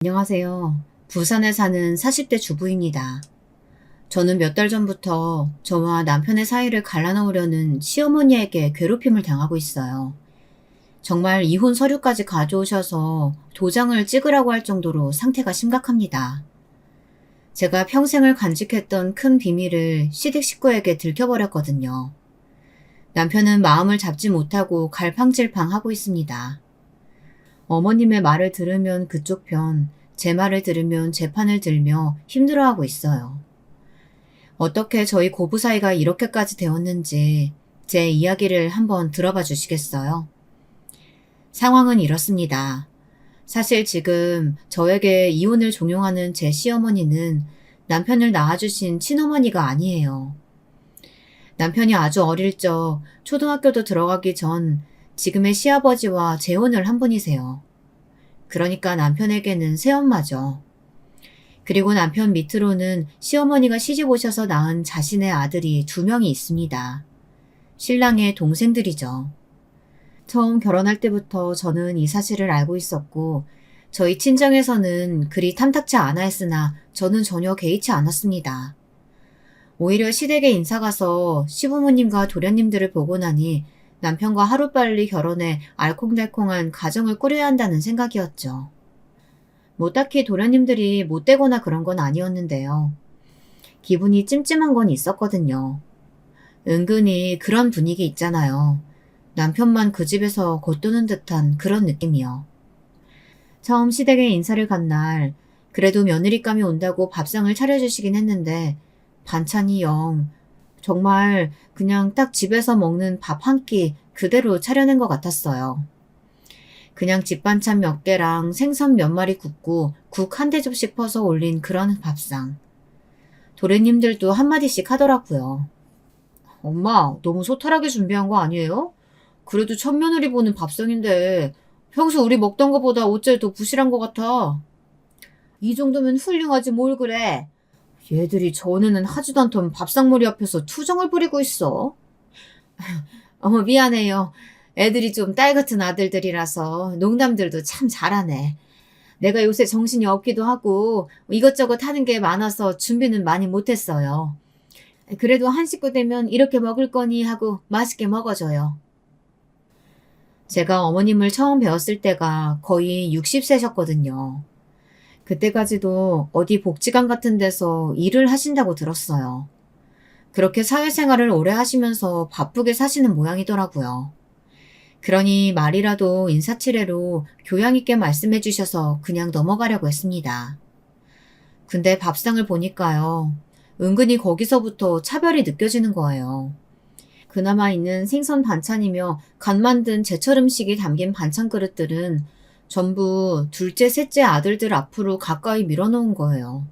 안녕하세요. 부산에 사는 40대 주부입니다. 저는 몇 달 전부터 저와 남편의 사이를 갈라놓으려는 시어머니에게 괴롭힘을 당하고 있어요. 정말 이혼 서류까지 가져오셔서 도장을 찍으라고 할 정도로 상태가 심각합니다. 제가 평생을 간직했던 큰 비밀을 시댁 식구에게 들켜버렸거든요. 남편은 마음을 잡지 못하고 갈팡질팡하고 있습니다. 어머님의 말을 들으면 그쪽 편, 제 말을 들으면 제 판을 들며 힘들어하고 있어요. 어떻게 저희 고부 사이가 이렇게까지 되었는지 제 이야기를 한번 들어봐 주시겠어요? 상황은 이렇습니다. 사실 지금 저에게 이혼을 종용하는 제 시어머니는 남편을 낳아주신 친어머니가 아니에요. 남편이 아주 어릴 적 초등학교도 들어가기 전 지금의 시아버지와 재혼을 한 분이세요. 그러니까 남편에게는 새엄마죠. 그리고 남편 밑으로는 시어머니가 시집 오셔서 낳은 자신의 아들이 2명이 있습니다. 신랑의 동생들이죠. 처음 결혼할 때부터 저는 이 사실을 알고 있었고 저희 친정에서는 그리 탐탁치 않아 했으나 저는 전혀 개의치 않았습니다. 오히려 시댁에 인사 가서 시부모님과 도련님들을 보고 나니 남편과 하루빨리 결혼해 알콩달콩한 가정을 꾸려야 한다는 생각이었죠. 뭐 딱히 도련님들이 못되거나 그런 건 아니었는데요. 기분이 찜찜한 건 있었거든요. 은근히 그런 분위기 있잖아요. 남편만 그 집에서 겉도는 듯한 그런 느낌이요. 처음 시댁에 인사를 간 날, 그래도 며느리감이 온다고 밥상을 차려주시긴 했는데 반찬이 정말 그냥 딱 집에서 먹는 밥 한 끼 그대로 차려낸 것 같았어요. 그냥 집 반찬 몇 개랑 생선 몇 마리 굽고 국 한 대접씩 퍼서 올린 그런 밥상. 도련님들도 한마디씩 하더라고요. 엄마, 너무 소탈하게 준비한 거 아니에요? 그래도 첫 며느리 보는 밥상인데 평소 우리 먹던 거보다 어째 더 부실한 것 같아. 이 정도면 훌륭하지 뭘 그래. 얘들이 전에는 하지도 않던 밥상머리 앞에서 투정을 부리고 있어. 어머, 미안해요. 애들이 좀 딸 같은 아들들이라서 농담들도 참 잘하네. 내가 요새 정신이 없기도 하고 이것저것 하는 게 많아서 준비는 많이 못했어요. 그래도 한 식구 되면 이렇게 먹을 거니 하고 맛있게 먹어줘요. 제가 어머님을 처음 배웠을 때가 거의 60세셨거든요. 그때까지도 어디 복지관 같은 데서 일을 하신다고 들었어요. 그렇게 사회생활을 오래 하시면서 바쁘게 사시는 모양이더라고요. 그러니 말이라도 인사치레로 교양 있게 말씀해 주셔서 그냥 넘어가려고 했습니다. 근데 밥상을 보니까요. 은근히 거기서부터 차별이 느껴지는 거예요. 그나마 있는 생선 반찬이며 간 만든 제철 음식이 담긴 반찬 그릇들은 전부 둘째, 셋째 아들들 앞으로 가까이 밀어놓은 거예요.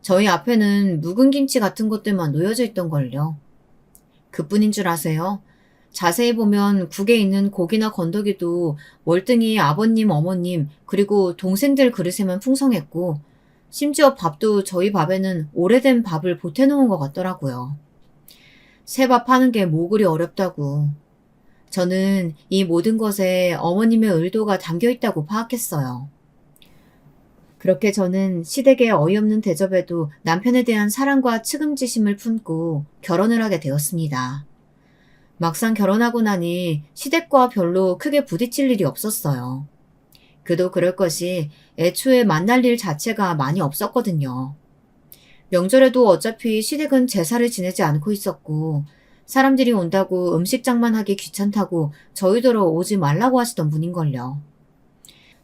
저희 앞에는 묵은 김치 같은 것들만 놓여져 있던걸요. 그뿐인 줄 아세요? 자세히 보면 국에 있는 고기나 건더기도 월등히 아버님, 어머님, 그리고 동생들 그릇에만 풍성했고, 심지어 밥도 저희 밥에는 오래된 밥을 보태놓은 것 같더라고요. 새 밥 하는 게 뭐 그리 어렵다고. 저는 이 모든 것에 어머님의 의도가 담겨 있다고 파악했어요. 그렇게 저는 시댁의 어이없는 대접에도 남편에 대한 사랑과 측은지심을 품고 결혼을 하게 되었습니다. 막상 결혼하고 나니 시댁과 별로 크게 부딪힐 일이 없었어요. 그도 그럴 것이 애초에 만날 일 자체가 많이 없었거든요. 명절에도 어차피 시댁은 제사를 지내지 않고 있었고 사람들이 온다고 음식장만 하기 귀찮다고 저희더러 오지 말라고 하시던 분인걸요.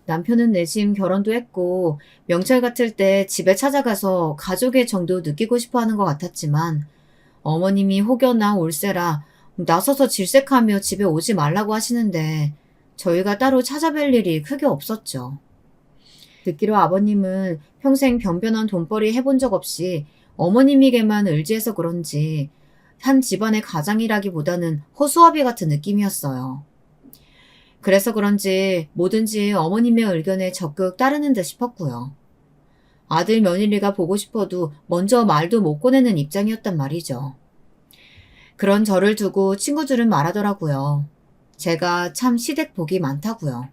남편은 내심 결혼도 했고 명절 같을 때 집에 찾아가서 가족의 정도 느끼고 싶어 하는 것 같았지만 어머님이 혹여나 올세라 나서서 질색하며 집에 오지 말라고 하시는데 저희가 따로 찾아뵐 일이 크게 없었죠. 듣기로 아버님은 평생 변변한 돈벌이 해본 적 없이 어머님에게만 의지해서 그런지 한 집안의 가장이라기보다는 허수아비 같은 느낌이었어요. 그래서 그런지 뭐든지 어머님의 의견에 적극 따르는 듯 싶었고요. 아들 며느리가 보고 싶어도 먼저 말도 못 꺼내는 입장이었단 말이죠. 그런 저를 두고 친구들은 말하더라고요. 제가 참 시댁 복이 많다고요.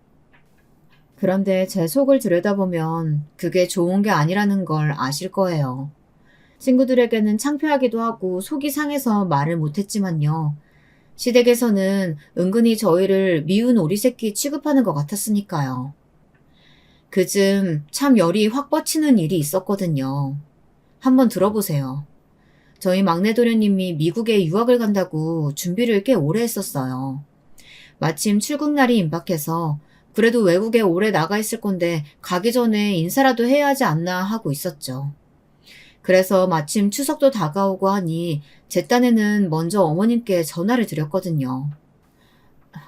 그런데 제 속을 들여다보면 그게 좋은 게 아니라는 걸 아실 거예요. 친구들에게는 창피하기도 하고 속이 상해서 말을 못했지만요. 시댁에서는 은근히 저희를 미운 오리새끼 취급하는 것 같았으니까요. 그즘 참 열이 확 뻗치는 일이 있었거든요. 한번 들어보세요. 저희 막내 도련님이 미국에 유학을 간다고 준비를 꽤 오래 했었어요. 마침 출국날이 임박해서 그래도 외국에 오래 나가 있을 건데 가기 전에 인사라도 해야 하지 않나 하고 있었죠. 그래서 마침 추석도 다가오고 하니 제 딴에는 먼저 어머님께 전화를 드렸거든요.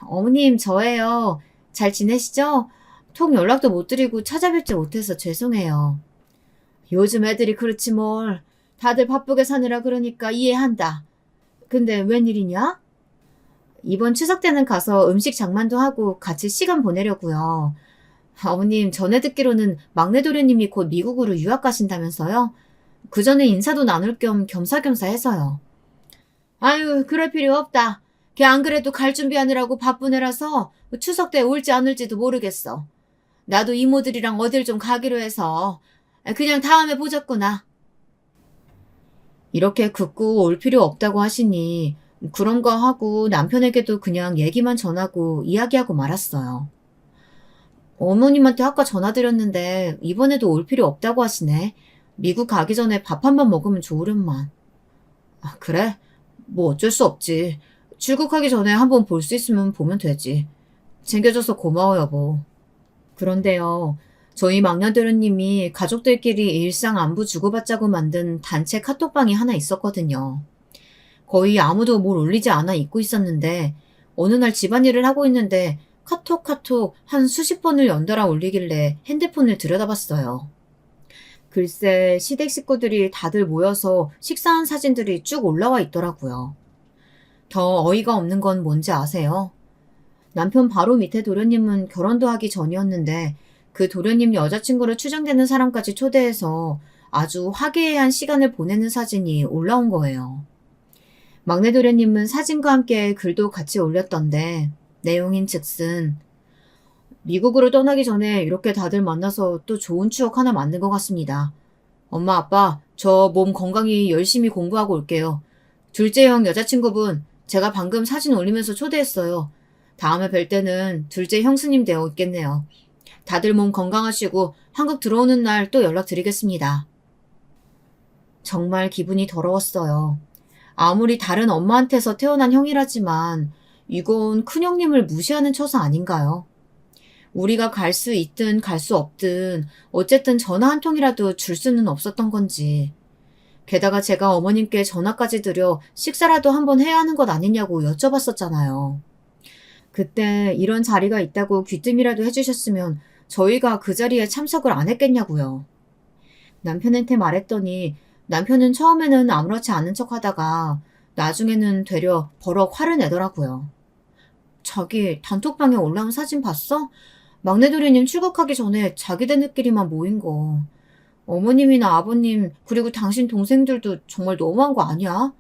어머님, 저예요. 잘 지내시죠? 통 연락도 못 드리고 찾아뵙지 못해서 죄송해요. 요즘 애들이 그렇지 뭘. 다들 바쁘게 사느라 그러니까 이해한다. 근데 웬일이냐? 이번 추석 때는 가서 음식 장만도 하고 같이 시간 보내려고요. 어머님, 전에 듣기로는 막내 도련님이 곧 미국으로 유학 가신다면서요? 그 전에 인사도 나눌 겸 겸사겸사 해서요. 아유, 그럴 필요 없다. 걔 안 그래도 갈 준비하느라고 바쁜 애라서 추석 때 올지 안 올지도 모르겠어. 나도 이모들이랑 어딜 좀 가기로 해서 그냥 다음에 보자꾸나. 이렇게 극구 올 필요 없다고 하시니 그런가 하고 남편에게도 그냥 얘기만 전하고 이야기하고 말았어요. 어머님한테 아까 전화드렸는데 이번에도 올 필요 없다고 하시네. 미국 가기 전에 밥 한 번 먹으면 좋으련만. 아, 그래? 뭐 어쩔 수 없지. 출국하기 전에 한번 볼 수 있으면 보면 되지. 챙겨줘서 고마워, 여보. 그런데요, 저희 막내도련님이 가족들끼리 일상 안부 주고받자고 만든 단체 카톡방이 하나 있었거든요. 거의 아무도 뭘 올리지 않아 잊고 있었는데 어느 날 집안일을 하고 있는데 카톡 한 수십 번을 연달아 올리길래 핸드폰을 들여다봤어요. 글쎄 시댁 식구들이 다들 모여서 식사한 사진들이 쭉 올라와 있더라고요. 더 어이가 없는 건 뭔지 아세요? 남편 바로 밑에 도련님은 결혼도 하기 전이었는데 그 도련님 여자친구로 추정되는 사람까지 초대해서 아주 화기애애한 시간을 보내는 사진이 올라온 거예요. 막내 도련님은 사진과 함께 글도 같이 올렸던데 내용인 즉슨 미국으로 떠나기 전에 이렇게 다들 만나서 또 좋은 추억 하나 만든 것 같습니다. 엄마, 아빠, 저 몸 건강히 열심히 공부하고 올게요. 둘째 형 여자친구분, 제가 방금 사진 올리면서 초대했어요. 다음에 뵐 때는 둘째 형수님 되어 있겠네요. 다들 몸 건강하시고 한국 들어오는 날 또 연락드리겠습니다. 정말 기분이 더러웠어요. 아무리 다른 엄마한테서 태어난 형이라지만 이건 큰형님을 무시하는 처사 아닌가요? 우리가 갈 수 있든 갈 수 없든 어쨌든 전화 한 통이라도 줄 수는 없었던 건지. 게다가 제가 어머님께 전화까지 드려 식사라도 한번 해야 하는 것 아니냐고 여쭤봤었잖아요. 그때 이런 자리가 있다고 귀뜸이라도 해주셨으면 저희가 그 자리에 참석을 안 했겠냐고요. 남편한테 말했더니 남편은 처음에는 아무렇지 않은 척 하다가 나중에는 되려 버럭 화를 내더라고요. 자기 단톡방에 올라온 사진 봤어? 막내 도련님 출국하기 전에 자기네들끼리만 모인 거. 어머님이나 아버님 그리고 당신 동생들도 정말 너무한 거 아니야?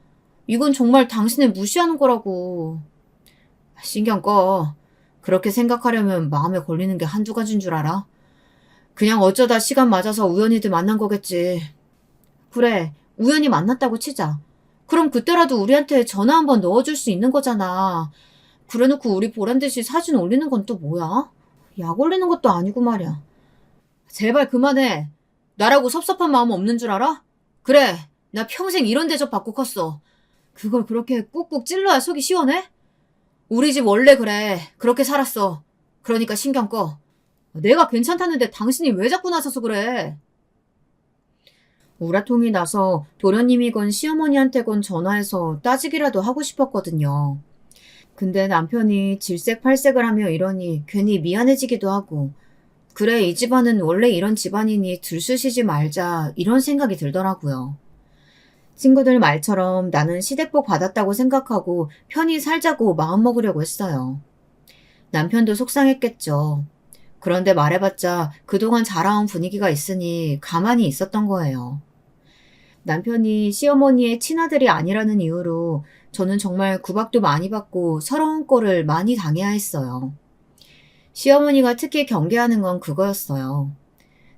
이건 정말 당신을 무시하는 거라고. 신경 꺼. 그렇게 생각하려면 마음에 걸리는 게 한두 가지인 줄 알아? 그냥 어쩌다 시간 맞아서 우연히들 만난 거겠지. 그래, 우연히 만났다고 치자. 그럼 그때라도 우리한테 전화 한번 넣어줄 수 있는 거잖아. 그래놓고 우리 보란듯이 사진 올리는 건 또 뭐야? 약 올리는 것도 아니고 말이야. 제발 그만해. 나라고 섭섭한 마음 없는 줄 알아? 그래, 나 평생 이런 대접 받고 컸어. 그걸 그렇게 꾹꾹 찔러야 속이 시원해? 우리 집 원래 그래. 그렇게 살았어. 그러니까 신경 꺼. 내가 괜찮다는데 당신이 왜 자꾸 나서서 그래? 우라통이 나서 도련님이건 시어머니한테건 전화해서 따지기라도 하고 싶었거든요. 근데 남편이 질색팔색을 하며 이러니 괜히 미안해지기도 하고 그래 이 집안은 원래 이런 집안이니 들쑤시지 말자 이런 생각이 들더라고요. 친구들 말처럼 나는 시댁복 받았다고 생각하고 편히 살자고 마음먹으려고 했어요. 남편도 속상했겠죠. 그런데 말해봤자 그동안 자라온 분위기가 있으니 가만히 있었던 거예요. 남편이 시어머니의 친아들이 아니라는 이유로 저는 정말 구박도 많이 받고 서러운 꼴을 많이 당해야 했어요. 시어머니가 특히 경계하는 건 그거였어요.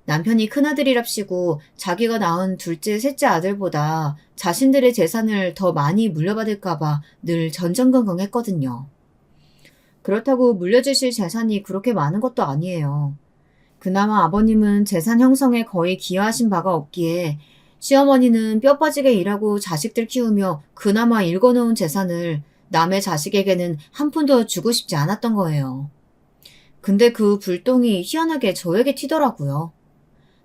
남편이 큰아들이랍시고 자기가 낳은 둘째, 셋째 아들보다 자신들의 재산을 더 많이 물려받을까봐 늘 전전긍긍했거든요. 그렇다고 물려주실 재산이 그렇게 많은 것도 아니에요. 그나마 아버님은 재산 형성에 거의 기여하신 바가 없기에 시어머니는 뼈 빠지게 일하고 자식들 키우며 그나마 일궈놓은 재산을 남의 자식에게는 한 푼도 주고 싶지 않았던 거예요. 근데 그 불똥이 희한하게 저에게 튀더라고요.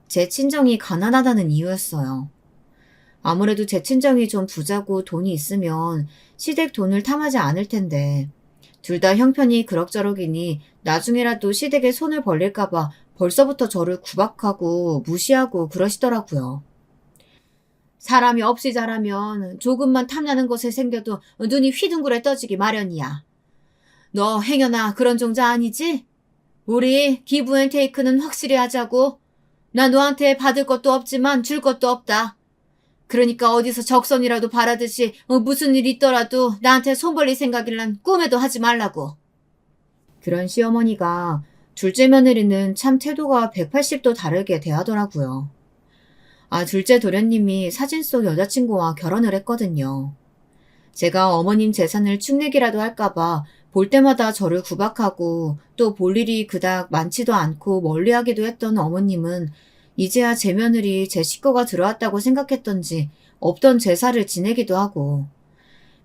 제 친정이 가난하다는 이유였어요. 아무래도 제 친정이 좀 부자고 돈이 있으면 시댁 돈을 탐하지 않을 텐데 둘 다 형편이 그럭저럭이니 나중에라도 시댁에 손을 벌릴까봐 벌써부터 저를 구박하고 무시하고 그러시더라고요. 사람이 없이 자라면 조금만 탐나는 것에 생겨도 눈이 휘둥그레 떠지기 마련이야. 너 행여나 그런 종자 아니지? 우리 기브앤테이크는 확실히 하자고. 나 너한테 받을 것도 없지만 줄 것도 없다. 그러니까 어디서 적선이라도 바라듯이 무슨 일 있더라도 나한테 손 벌릴 생각이란 꿈에도 하지 말라고. 그런 시어머니가 둘째 며느리는 참 태도가 180도 다르게 대하더라고요. 둘째 도련님이 사진 속 여자친구와 결혼을 했거든요. 제가 어머님 재산을 축내기라도 할까봐 볼 때마다 저를 구박하고 또 볼 일이 그닥 많지도 않고 멀리하기도 했던 어머님은 이제야 제 며느리 제 식구가 들어왔다고 생각했던지 없던 제사를 지내기도 하고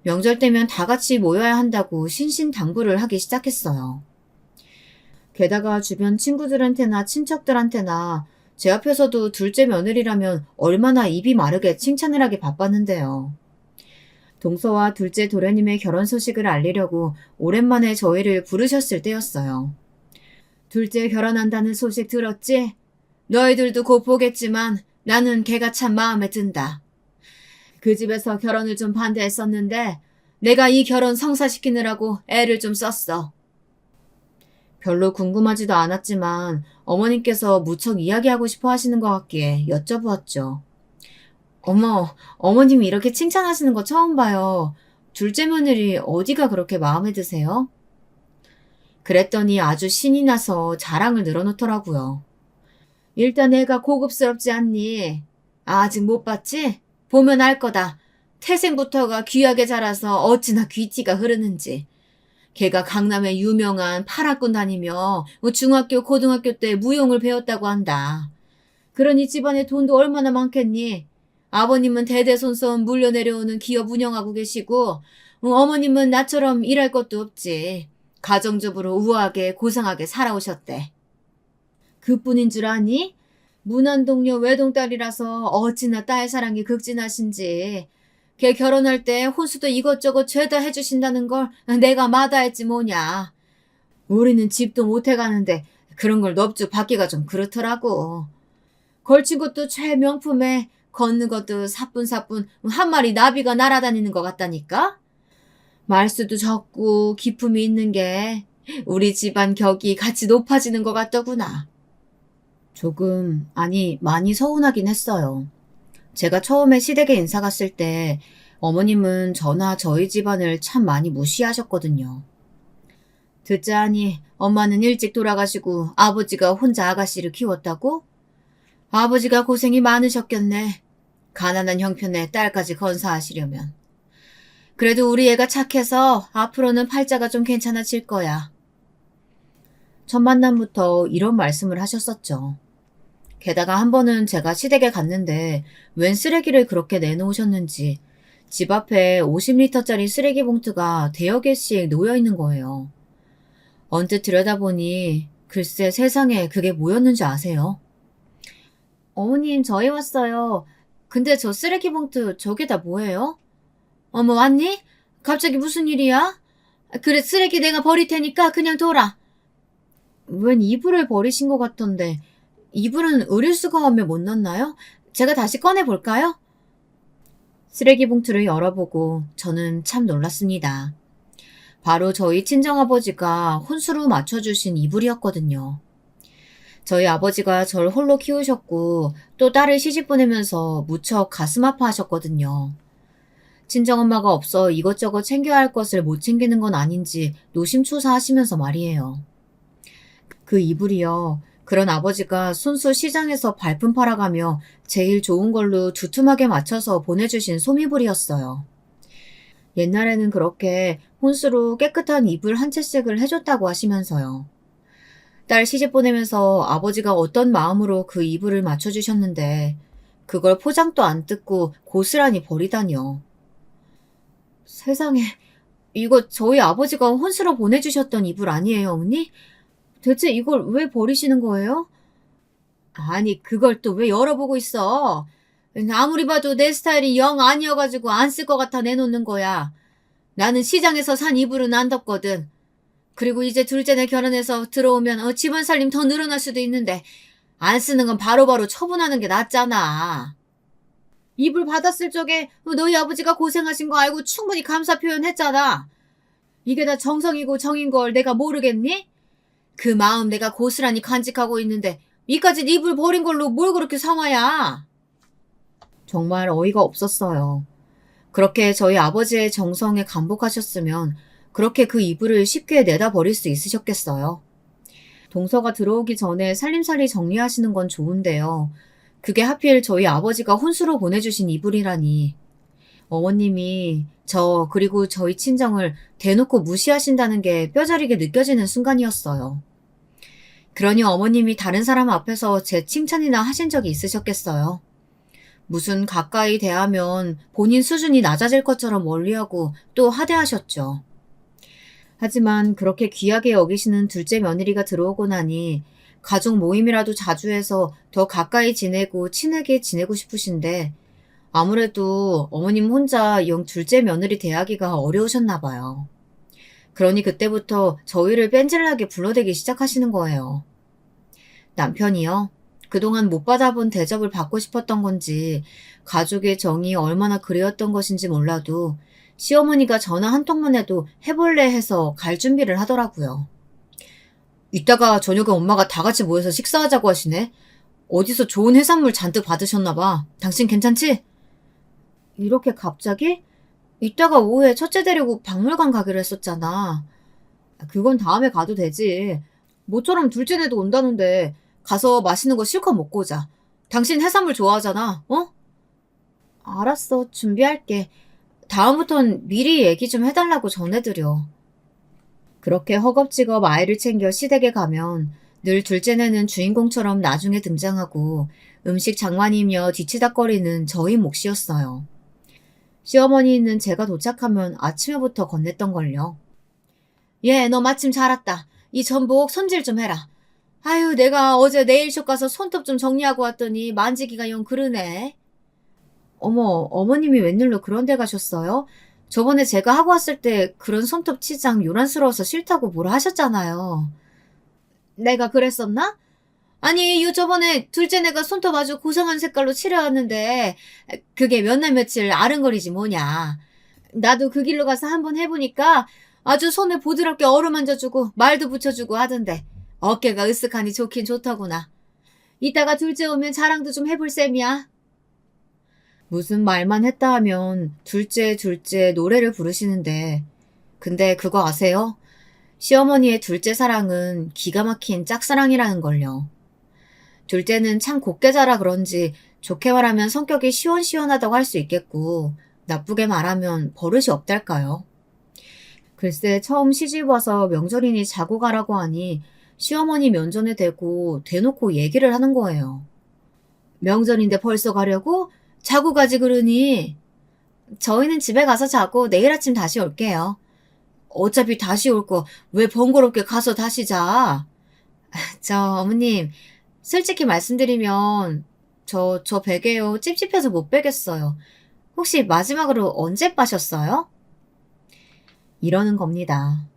명절 때면 다 같이 모여야 한다고 신신당부를 하기 시작했어요. 게다가 주변 친구들한테나 친척들한테나 제 앞에서도 둘째 며느리라면 얼마나 입이 마르게 칭찬을 하기 바빴는데요. 동서와 둘째 도련님의 결혼 소식을 알리려고 오랜만에 저희를 부르셨을 때였어요. 둘째 결혼한다는 소식 들었지? 너희들도 곧 보겠지만 나는 걔가 참 마음에 든다. 그 집에서 결혼을 좀 반대했었는데 내가 이 결혼 성사시키느라고 애를 좀 썼어. 별로 궁금하지도 않았지만 어머님께서 무척 이야기하고 싶어 하시는 것 같기에 여쭤보았죠. 어머, 어머님이 이렇게 칭찬하시는 거 처음 봐요. 둘째 며느리 어디가 그렇게 마음에 드세요? 그랬더니 아주 신이 나서 자랑을 늘어놓더라고요. 일단 애가 고급스럽지 않니? 아직 못 봤지? 보면 알 거다. 태생부터가 귀하게 자라서 어찌나 귀티가 흐르는지. 걔가 강남에 유명한 파라군 다니며 중학교, 고등학교 때 무용을 배웠다고 한다. 그러니 집안에 돈도 얼마나 많겠니? 아버님은 대대손손 물려내려오는 기업 운영하고 계시고 어머님은 나처럼 일할 것도 없지. 가정적으로 우아하게 고상하게 살아오셨대. 그뿐인 줄 아니? 문안동료 외동딸이라서 어찌나 딸 사랑이 극진하신지. 걔 결혼할 때 혼수도 이것저것 죄다 해주신다는 걸 내가 마다했지 뭐냐. 우리는 집도 못 해가는데 그런 걸 넙죽 받기가 좀 그렇더라고. 걸친 것도 최명품에 걷는 것도 사뿐사뿐 한 마리 나비가 날아다니는 것 같다니까? 말수도 적고 기품이 있는 게 우리 집안 격이 같이 높아지는 것 같더구나. 조금, 아니, 많이 서운하긴 했어요. 제가 처음에 시댁에 인사 갔을 때 어머님은 저나 저희 집안을 참 많이 무시하셨거든요. 듣자하니 엄마는 일찍 돌아가시고 아버지가 혼자 아가씨를 키웠다고? 아버지가 고생이 많으셨겠네. 가난한 형편에 딸까지 건사하시려면. 그래도 우리 애가 착해서 앞으로는 팔자가 좀 괜찮아질 거야. 첫 만남부터 이런 말씀을 하셨었죠. 게다가 한 번은 제가 시댁에 갔는데 웬 쓰레기를 그렇게 내놓으셨는지 집 앞에 50리터짜리 쓰레기 봉투가 대여 개씩 놓여 있는 거예요. 언뜻 들여다보니 글쎄 세상에 그게 뭐였는지 아세요? 어머님 저희 왔어요. 근데 저 쓰레기 봉투 저게 다 뭐예요? 어머 왔니? 갑자기 무슨 일이야? 그래 쓰레기 내가 버릴 테니까 그냥 둬라. 웬 이불을 버리신 것 같던데 이불은 의류수거함에 못 넣나요? 제가 다시 꺼내볼까요? 쓰레기 봉투를 열어보고 저는 참 놀랐습니다. 바로 저희 친정아버지가 혼수로 맞춰주신 이불이었거든요. 저희 아버지가 절 홀로 키우셨고 또 딸을 시집 보내면서 무척 가슴 아파하셨거든요. 친정엄마가 없어 이것저것 챙겨야 할 것을 못 챙기는 건 아닌지 노심초사하시면서 말이에요. 그 이불이요. 그런 아버지가 순수 시장에서 발품 팔아가며 제일 좋은 걸로 두툼하게 맞춰서 보내주신 소미불이었어요. 옛날에는 그렇게 혼수로 깨끗한 이불 한 채씩을 해줬다고 하시면서요. 딸 시집 보내면서 아버지가 어떤 마음으로 그 이불을 맞춰주셨는데 그걸 포장도 안 뜯고 고스란히 버리다니요. 세상에, 이거 저희 아버지가 혼수로 보내주셨던 이불 아니에요, 어머니? 대체 이걸 왜 버리시는 거예요? 아니, 그걸 또 왜 열어보고 있어? 아무리 봐도 내 스타일이 영 아니어가지고 안 쓸 것 같아 내놓는 거야. 나는 시장에서 산 이불은 안 덮거든. 그리고 이제 둘째네 결혼해서 들어오면 집안 살림 더 늘어날 수도 있는데 안 쓰는 건 바로바로 처분하는 게 낫잖아. 이불 받았을 적에 너희 아버지가 고생하신 거 알고 충분히 감사 표현했잖아. 이게 다 정성이고 정인 걸 내가 모르겠니? 그 마음 내가 고스란히 간직하고 있는데 이까짓 이불 버린 걸로 뭘 그렇게 상하야. 정말 어이가 없었어요. 그렇게 저희 아버지의 정성에 감복하셨으면 그렇게 그 이불을 쉽게 내다 버릴 수 있으셨겠어요. 동서가 들어오기 전에 살림살이 정리하시는 건 좋은데요. 그게 하필 저희 아버지가 혼수로 보내주신 이불이라니. 어머님이 저 그리고 저희 친정을 대놓고 무시하신다는 게 뼈저리게 느껴지는 순간이었어요. 그러니 어머님이 다른 사람 앞에서 제 칭찬이나 하신 적이 있으셨겠어요. 무슨 가까이 대하면 본인 수준이 낮아질 것처럼 멀리하고 또 하대하셨죠. 하지만 그렇게 귀하게 여기시는 둘째 며느리가 들어오고 나니 가족 모임이라도 자주 해서 더 가까이 지내고 친하게 지내고 싶으신데 아무래도 어머님 혼자 영 둘째 며느리 대하기가 어려우셨나 봐요. 그러니 그때부터 저희를 뺀질나게 불러대기 시작하시는 거예요. 남편이요. 그동안 못 받아본 대접을 받고 싶었던 건지 가족의 정이 얼마나 그리웠던 것인지 몰라도 시어머니가 전화 한 통만 해도 해볼래 해서 갈 준비를 하더라고요. 이따가 저녁에 엄마가 다 같이 모여서 식사하자고 하시네. 어디서 좋은 해산물 잔뜩 받으셨나 봐. 당신 괜찮지? 이렇게 갑자기? 이따가 오후에 첫째 데리고 박물관 가기로 했었잖아. 그건 다음에 가도 되지. 모처럼 둘째네도 온다는데 가서 맛있는 거 실컷 먹고 오자. 당신 해산물 좋아하잖아, 어? 알았어, 준비할게. 다음부턴 미리 얘기 좀 해달라고 전해드려. 그렇게 허겁지겁 아이를 챙겨 시댁에 가면 늘 둘째네는 주인공처럼 나중에 등장하고 음식 장관이며 뒤치다꺼리는 저희 몫이었어요. 시어머니는 제가 도착하면 아침에부터 건넸던걸요. 얘, 너 마침 잘 왔다. 이 전복 손질 좀 해라. 아유, 내가 어제 네일숍 가서 손톱 좀 정리하고 왔더니 만지기가 영 그러네. 어머, 어머님이 웬일로 그런 데 가셨어요? 저번에 제가 하고 왔을 때 그런 손톱 치장 요란스러워서 싫다고 뭐라 하셨잖아요. 내가 그랬었나? 아니, 저번에 둘째네가 손톱 아주 고상한 색깔로 칠해왔는데 그게 몇 날 며칠 아른거리지 뭐냐. 나도 그 길로 가서 한번 해보니까 아주 손에 부드럽게 어루만져주고 말도 붙여주고 하던데 어깨가 으쓱하니 좋긴 좋더구나. 이따가 둘째 오면 자랑도 좀 해볼 셈이야. 무슨 말만 했다 하면 둘째 노래를 부르시는데 근데 그거 아세요? 시어머니의 둘째 사랑은 기가 막힌 짝사랑이라는 걸요. 둘째는 참 곱게 자라 그런지 좋게 말하면 성격이 시원시원하다고 할 수 있겠고 나쁘게 말하면 버릇이 없달까요. 글쎄 처음 시집 와서 명절이니 자고 가라고 하니 시어머니 면전에 대고 대놓고 얘기를 하는 거예요. 명절인데 벌써 가려고? 자고 가지 그러니. 저희는 집에 가서 자고 내일 아침 다시 올게요. 어차피 다시 올 거 왜 번거롭게 가서 다시 자. 어머님 솔직히 말씀드리면 저 베개요 찝찝해서 못 베겠어요. 혹시 마지막으로 언제 빠셨어요? 이러는 겁니다.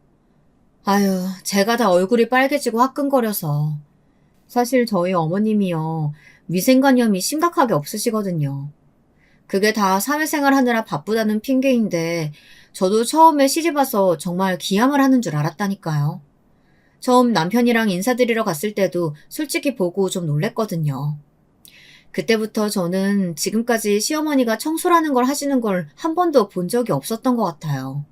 아유, 제가 다 얼굴이 빨개지고 화끈거려서. 사실 저희 어머님이요 위생관념이 심각하게 없으시거든요. 그게 다 사회생활 하느라 바쁘다는 핑계인데 저도 처음에 시집와서 정말 기함을 하는 줄 알았다니까요. 처음 남편이랑 인사드리러 갔을 때도 솔직히 보고 좀 놀랬거든요. 그때부터 저는 지금까지 시어머니가 청소라는 걸 하시는 걸 한 번도 본 적이 없었던 것 같아요.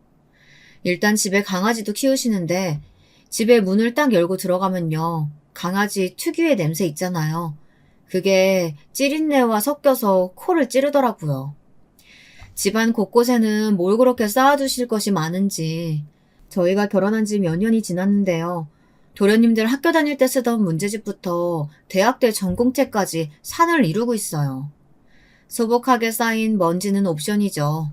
일단 집에 강아지도 키우시는데 집에 문을 딱 열고 들어가면요. 강아지 특유의 냄새 있잖아요. 그게 찌린내와 섞여서 코를 찌르더라고요. 집안 곳곳에는 뭘 그렇게 쌓아두실 것이 많은지. 저희가 결혼한 지 몇 년이 지났는데요. 도련님들 학교 다닐 때 쓰던 문제집부터 대학 때 전공책까지 산을 이루고 있어요. 소복하게 쌓인 먼지는 옵션이죠.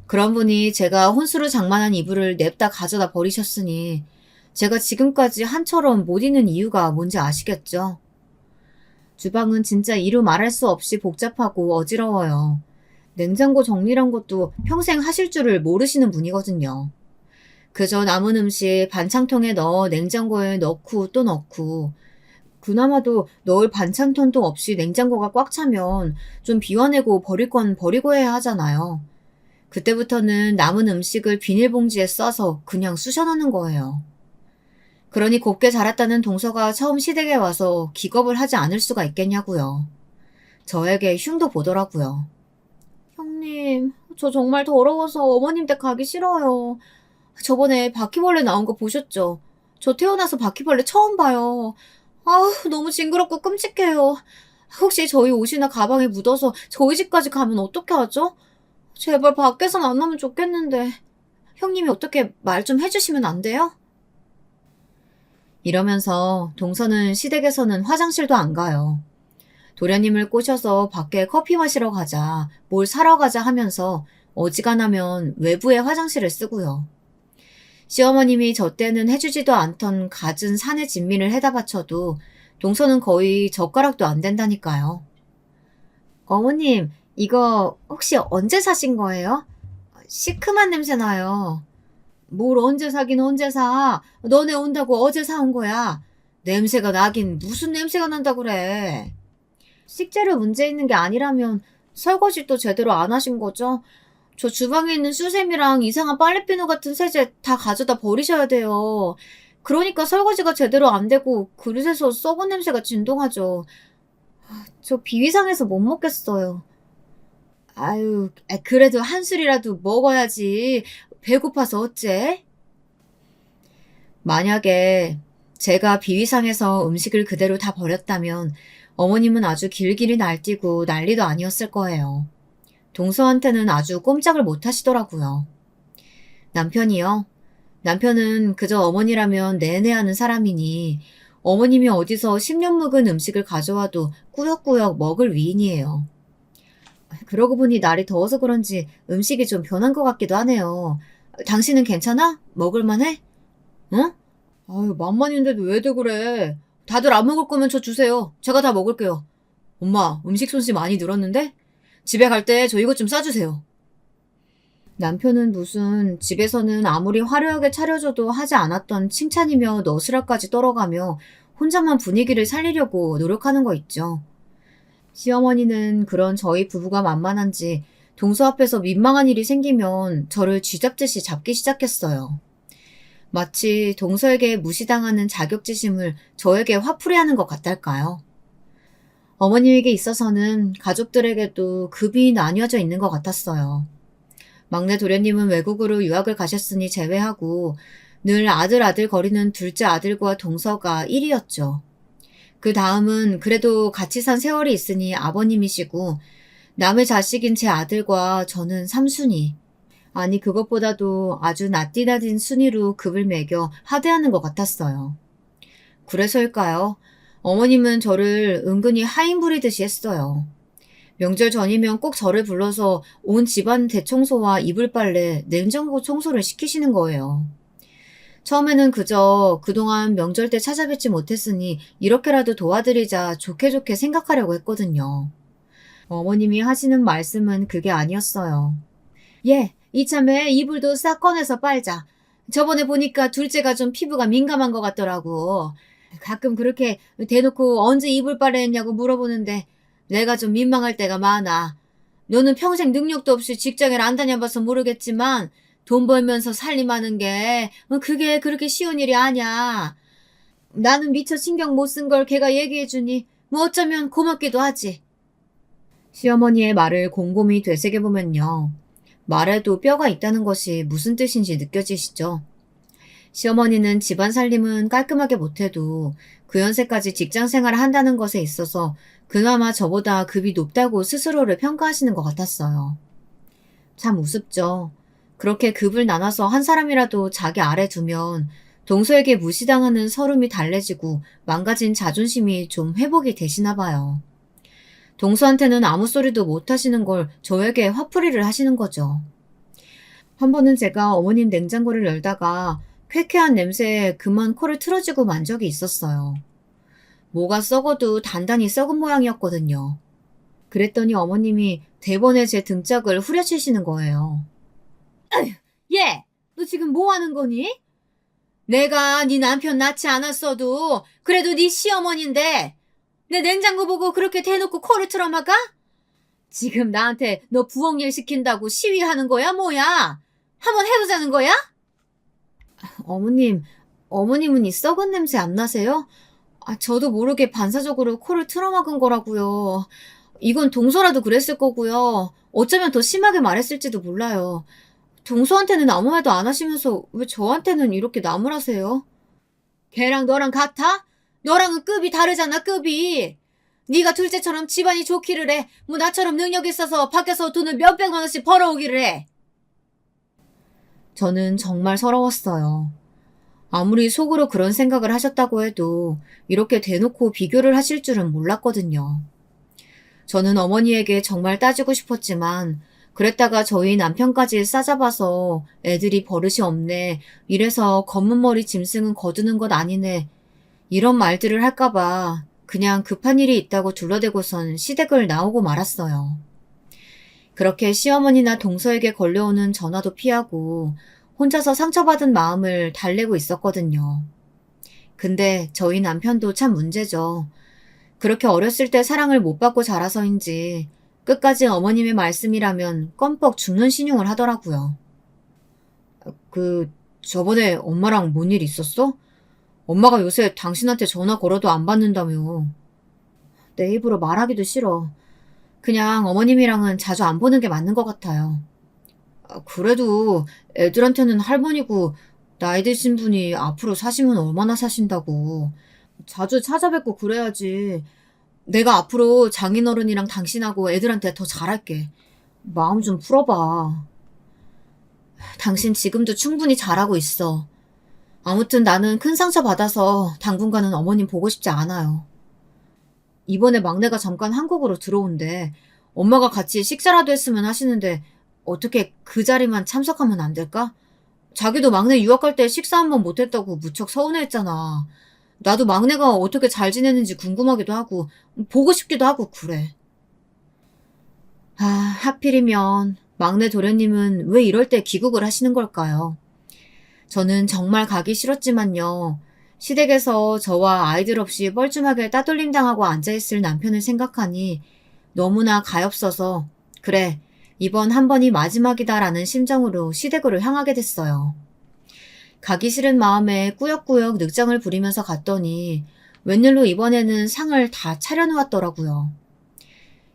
그런 분이 제가 혼수로 장만한 이불을 냅다 가져다 버리셨으니 제가 지금까지 한처럼 못 잊는 이유가 뭔지 아시겠죠? 주방은 진짜 이루 말할 수 없이 복잡하고 어지러워요. 냉장고 정리란 것도 평생 하실 줄을 모르시는 분이거든요. 그저 남은 음식 반창통에 넣어 냉장고에 넣고 또 넣고, 그나마도 넣을 반찬통도 없이 냉장고가 꽉 차면 좀 비워내고 버릴 건 버리고 해야 하잖아요. 그때부터는 남은 음식을 비닐봉지에 싸서 그냥 쑤셔넣는 거예요. 그러니 곱게 자랐다는 동서가 처음 시댁에 와서 기겁을 하지 않을 수가 있겠냐고요. 저에게 흉도 보더라고요. 형님, 저 정말 더러워서 어머님 댁 가기 싫어요. 저번에 바퀴벌레 나온 거 보셨죠? 저 태어나서 바퀴벌레 처음 봐요. 아우, 너무 징그럽고 끔찍해요. 혹시 저희 옷이나 가방에 묻어서 저희 집까지 가면 어떻게 하죠? 제발 밖에선 안 나면 좋겠는데. 형님이 어떻게 말 좀 해주시면 안 돼요? 이러면서 동서는 시댁에서는 화장실도 안 가요. 도련님을 꼬셔서 밖에 커피 마시러 가자, 뭘 사러 가자 하면서 어지간하면 외부의 화장실을 쓰고요. 시어머님이 저 때는 해주지도 않던 갖은 사내 진미를 해다 바쳐도 동서는 거의 젓가락도 안 된다니까요. 어머님, 이거 혹시 언제 사신 거예요? 시큼한 냄새 나요. 뭘 언제 사긴 언제 사. 너네 온다고 어제 사온 거야. 냄새가 나긴 무슨 냄새가 난다 그래. 식재료 문제 있는 게 아니라면 설거지도 제대로 안 하신 거죠? 저 주방에 있는 수세미랑 이상한 빨래비누 같은 세제 다 가져다 버리셔야 돼요. 그러니까 설거지가 제대로 안 되고 그릇에서 썩은 냄새가 진동하죠. 저 비위상해서 못 먹겠어요. 아유, 그래도 한 술이라도 먹어야지. 배고파서 어째? 만약에 제가 비위상해서 음식을 그대로 다 버렸다면 어머님은 아주 길길이 날뛰고 난리도 아니었을 거예요. 동서한테는 아주 꼼짝을 못 하시더라고요. 남편이요? 남편은 그저 어머니라면 내내 하는 사람이니 어머님이 어디서 10년 묵은 음식을 가져와도 꾸역꾸역 먹을 위인이에요. 그러고 보니 날이 더워서 그런지 음식이 좀 변한 것 같기도 하네요. 당신은 괜찮아? 먹을만해? 응? 아유, 만만인데도 왜들 그래? 다들 안 먹을 거면 저 주세요. 제가 다 먹을게요. 엄마, 음식 솜씨 많이 늘었는데? 집에 갈 때 저 이것 좀 싸주세요. 남편은 무슨 집에서는 아무리 화려하게 차려줘도 하지 않았던 칭찬이며 너스락까지 떨어가며 혼자만 분위기를 살리려고 노력하는 거 있죠. 시어머니는 그런 저희 부부가 만만한지 동서 앞에서 민망한 일이 생기면 저를 쥐잡듯이 잡기 시작했어요. 마치 동서에게 무시당하는 자격지심을 저에게 화풀이하는 것 같달까요? 어머님에게 있어서는 가족들에게도 급이 나뉘어져 있는 것 같았어요. 막내 도련님은 외국으로 유학을 가셨으니 제외하고 늘 아들 거리는 둘째 아들과 동서가 1위였죠. 그 다음은 그래도 같이 산 세월이 있으니 아버님이시고 남의 자식인 제 아들과 저는 3순위. 아니 그것보다도 아주 낫디다딘 순위로 급을 매겨 하대하는 것 같았어요. 그래서일까요? 어머님은 저를 은근히 하인 부리듯이 했어요. 명절 전이면 꼭 저를 불러서 온 집안 대청소와 이불 빨래, 냉장고 청소를 시키시는 거예요. 처음에는 그저 그동안 명절 때 찾아뵙지 못했으니 이렇게라도 도와드리자 좋게 생각하려고 했거든요. 어머님이 하시는 말씀은 그게 아니었어요. 예, 이참에 이불도 싹 꺼내서 빨자. 저번에 보니까 둘째가 좀 피부가 민감한 것 같더라고. 가끔 그렇게 대놓고 언제 이불 빨래했냐고 물어보는데 내가 좀 민망할 때가 많아. 너는 평생 능력도 없이 직장을 안 다녀봐서 모르겠지만 돈 벌면서 살림하는 게 그게 그렇게 쉬운 일이 아니야. 나는 미처 신경 못 쓴 걸 걔가 얘기해주니 뭐 어쩌면 고맙기도 하지. 시어머니의 말을 곰곰이 되새겨보면요. 말에도 뼈가 있다는 것이 무슨 뜻인지 느껴지시죠? 시어머니는 집안 살림은 깔끔하게 못해도 그 연세까지 직장 생활을 한다는 것에 있어서 그나마 저보다 급이 높다고 스스로를 평가하시는 것 같았어요. 참 우습죠. 그렇게 급을 나눠서 한 사람이라도 자기 아래 두면 동서에게 무시당하는 서름이 달래지고 망가진 자존심이 좀 회복이 되시나 봐요. 동서한테는 아무 소리도 못 하시는 걸 저에게 화풀이를 하시는 거죠. 한 번은 제가 어머님 냉장고를 열다가 쾌쾌한 냄새에 그만 코를 틀어쥐고 만 적이 있었어요. 뭐가 썩어도 단단히 썩은 모양이었거든요. 그랬더니 어머님이 대번에 제 등짝을 후려치시는 거예요. 얘! 너 지금 뭐 하는 거니? 내가 네 남편 낳지 않았어도 그래도 네 시어머니인데 내 냉장고 보고 그렇게 대놓고 코를 틀어막아? 지금 나한테 너 부엌일 시킨다고 시위하는 거야 뭐야? 한번 해보자는 거야? 어머님은 이 썩은 냄새 안 나세요? 저도 모르게 반사적으로 코를 틀어막은 거라고요. 이건 동서라도 그랬을 거고요. 어쩌면 더 심하게 말했을지도 몰라요. 동서한테는 아무 말도 안 하시면서 왜 저한테는 이렇게 나무라세요? 걔랑 너랑 같아? 너랑은 급이 다르잖아, 급이. 네가 둘째처럼 집안이 좋기를 해. 뭐 나처럼 능력 있어서 밖에서 돈을 몇백만 원씩 벌어오기를 해. 저는 정말 서러웠어요. 아무리 속으로 그런 생각을 하셨다고 해도 이렇게 대놓고 비교를 하실 줄은 몰랐거든요. 저는 어머니에게 정말 따지고 싶었지만 그랬다가 저희 남편까지 싸잡아서 애들이 버릇이 없네, 이래서 검은 머리 짐승은 거두는 것 아니네, 이런 말들을 할까봐 그냥 급한 일이 있다고 둘러대고선 시댁을 나오고 말았어요. 그렇게 시어머니나 동서에게 걸려오는 전화도 피하고 혼자서 상처받은 마음을 달래고 있었거든요. 근데 저희 남편도 참 문제죠. 그렇게 어렸을 때 사랑을 못 받고 자라서인지 끝까지 어머님의 말씀이라면 껌뻑 죽는 신용을 하더라고요. 저번에 엄마랑 뭔 일 있었어? 엄마가 요새 당신한테 전화 걸어도 안 받는다며. 내 입으로 말하기도 싫어. 그냥 어머님이랑은 자주 안 보는 게 맞는 것 같아요. 그래도 애들한테는 할머니고 나이 드신 분이 앞으로 사시면 얼마나 사신다고. 자주 찾아뵙고 그래야지. 내가 앞으로 장인어른이랑 당신하고 애들한테 더 잘할게. 마음 좀 풀어봐. 당신 지금도 충분히 잘하고 있어. 아무튼 나는 큰 상처 받아서 당분간은 어머님 보고 싶지 않아요. 이번에 막내가 잠깐 한국으로 들어온대. 엄마가 같이 식사라도 했으면 하시는데 어떻게 그 자리만 참석하면 안 될까? 자기도 막내 유학 갈 때 식사 한 번 못했다고 무척 서운해했잖아. 나도 막내가 어떻게 잘 지내는지 궁금하기도 하고 보고 싶기도 하고 그래. 하필이면 막내 도련님은 왜 이럴 때 귀국을 하시는 걸까요? 저는 정말 가기 싫었지만요. 시댁에서 저와 아이들 없이 뻘쭘하게 따돌림 당하고 앉아있을 남편을 생각하니 너무나 가엾어서 그래, 이번 한 번이 마지막이다라는 심정으로 시댁으로 향하게 됐어요. 가기 싫은 마음에 꾸역꾸역 늑장을 부리면서 갔더니 웬일로 이번에는 상을 다 차려놓았더라고요.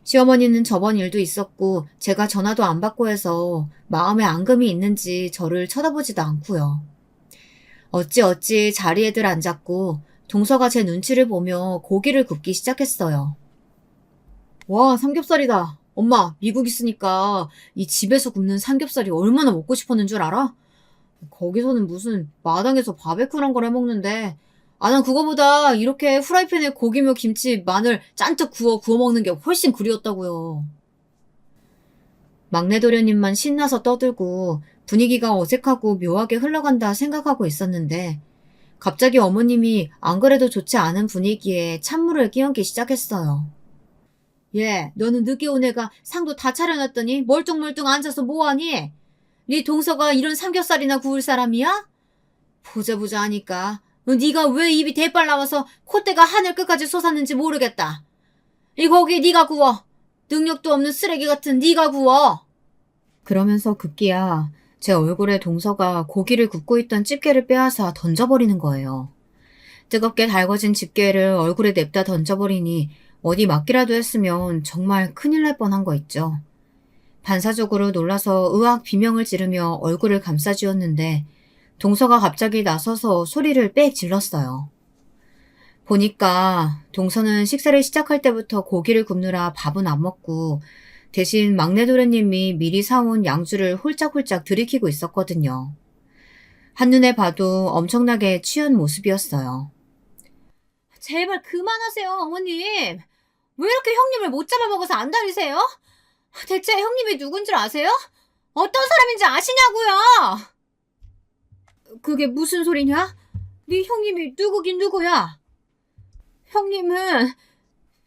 시어머니는 저번 일도 있었고 제가 전화도 안 받고 해서 마음에 앙금이 있는지 저를 쳐다보지도 않고요. 어찌 자리에들 앉았고 동서가 제 눈치를 보며 고기를 굽기 시작했어요. 와, 삼겹살이다. 엄마, 미국 있으니까 이 집에서 굽는 삼겹살이 얼마나 먹고 싶었는 줄 알아? 거기서는 무슨 마당에서 바베큐란 걸 해먹는데 난 그거보다 이렇게 후라이팬에 고기며 김치, 마늘 짠뜩 구워 먹는 게 훨씬 그리웠다고요. 막내 도련님만 신나서 떠들고 분위기가 어색하고 묘하게 흘러간다 생각하고 있었는데 갑자기 어머님이 안 그래도 좋지 않은 분위기에 찬물을 끼얹기 시작했어요. 얘, 너는 늦게 온 애가 상도 다 차려놨더니 멀뚱멀뚱 앉아서 뭐하니? 네 동서가 이런 삼겹살이나 구울 사람이야? 보자 하니까 네가 왜 입이 대빨 나와서 콧대가 하늘 끝까지 솟았는지 모르겠다. 이 고기 네가 구워. 능력도 없는 쓰레기 같은 네가 구워. 그러면서 급기야 제 얼굴에 동서가 고기를 굽고 있던 집게를 빼앗아 던져버리는 거예요. 뜨겁게 달궈진 집게를 얼굴에 냅다 던져버리니 어디 맞기라도 했으면 정말 큰일 날 뻔한 거 있죠. 반사적으로 놀라서 으악 비명을 지르며 얼굴을 감싸쥐었는데 동서가 갑자기 나서서 소리를 빽 질렀어요. 보니까 동서는 식사를 시작할 때부터 고기를 굽느라 밥은 안 먹고 대신 막내 도련님이 미리 사온 양주를 홀짝홀짝 들이키고 있었거든요. 한눈에 봐도 엄청나게 취한 모습이었어요. 제발 그만하세요, 어머님. 왜 이렇게 형님을 못 잡아먹어서 안달이세요? 대체 형님이 누군 줄 아세요? 어떤 사람인지 아시냐고요? 그게 무슨 소리냐? 네 형님이 누구긴 누구야? 형님은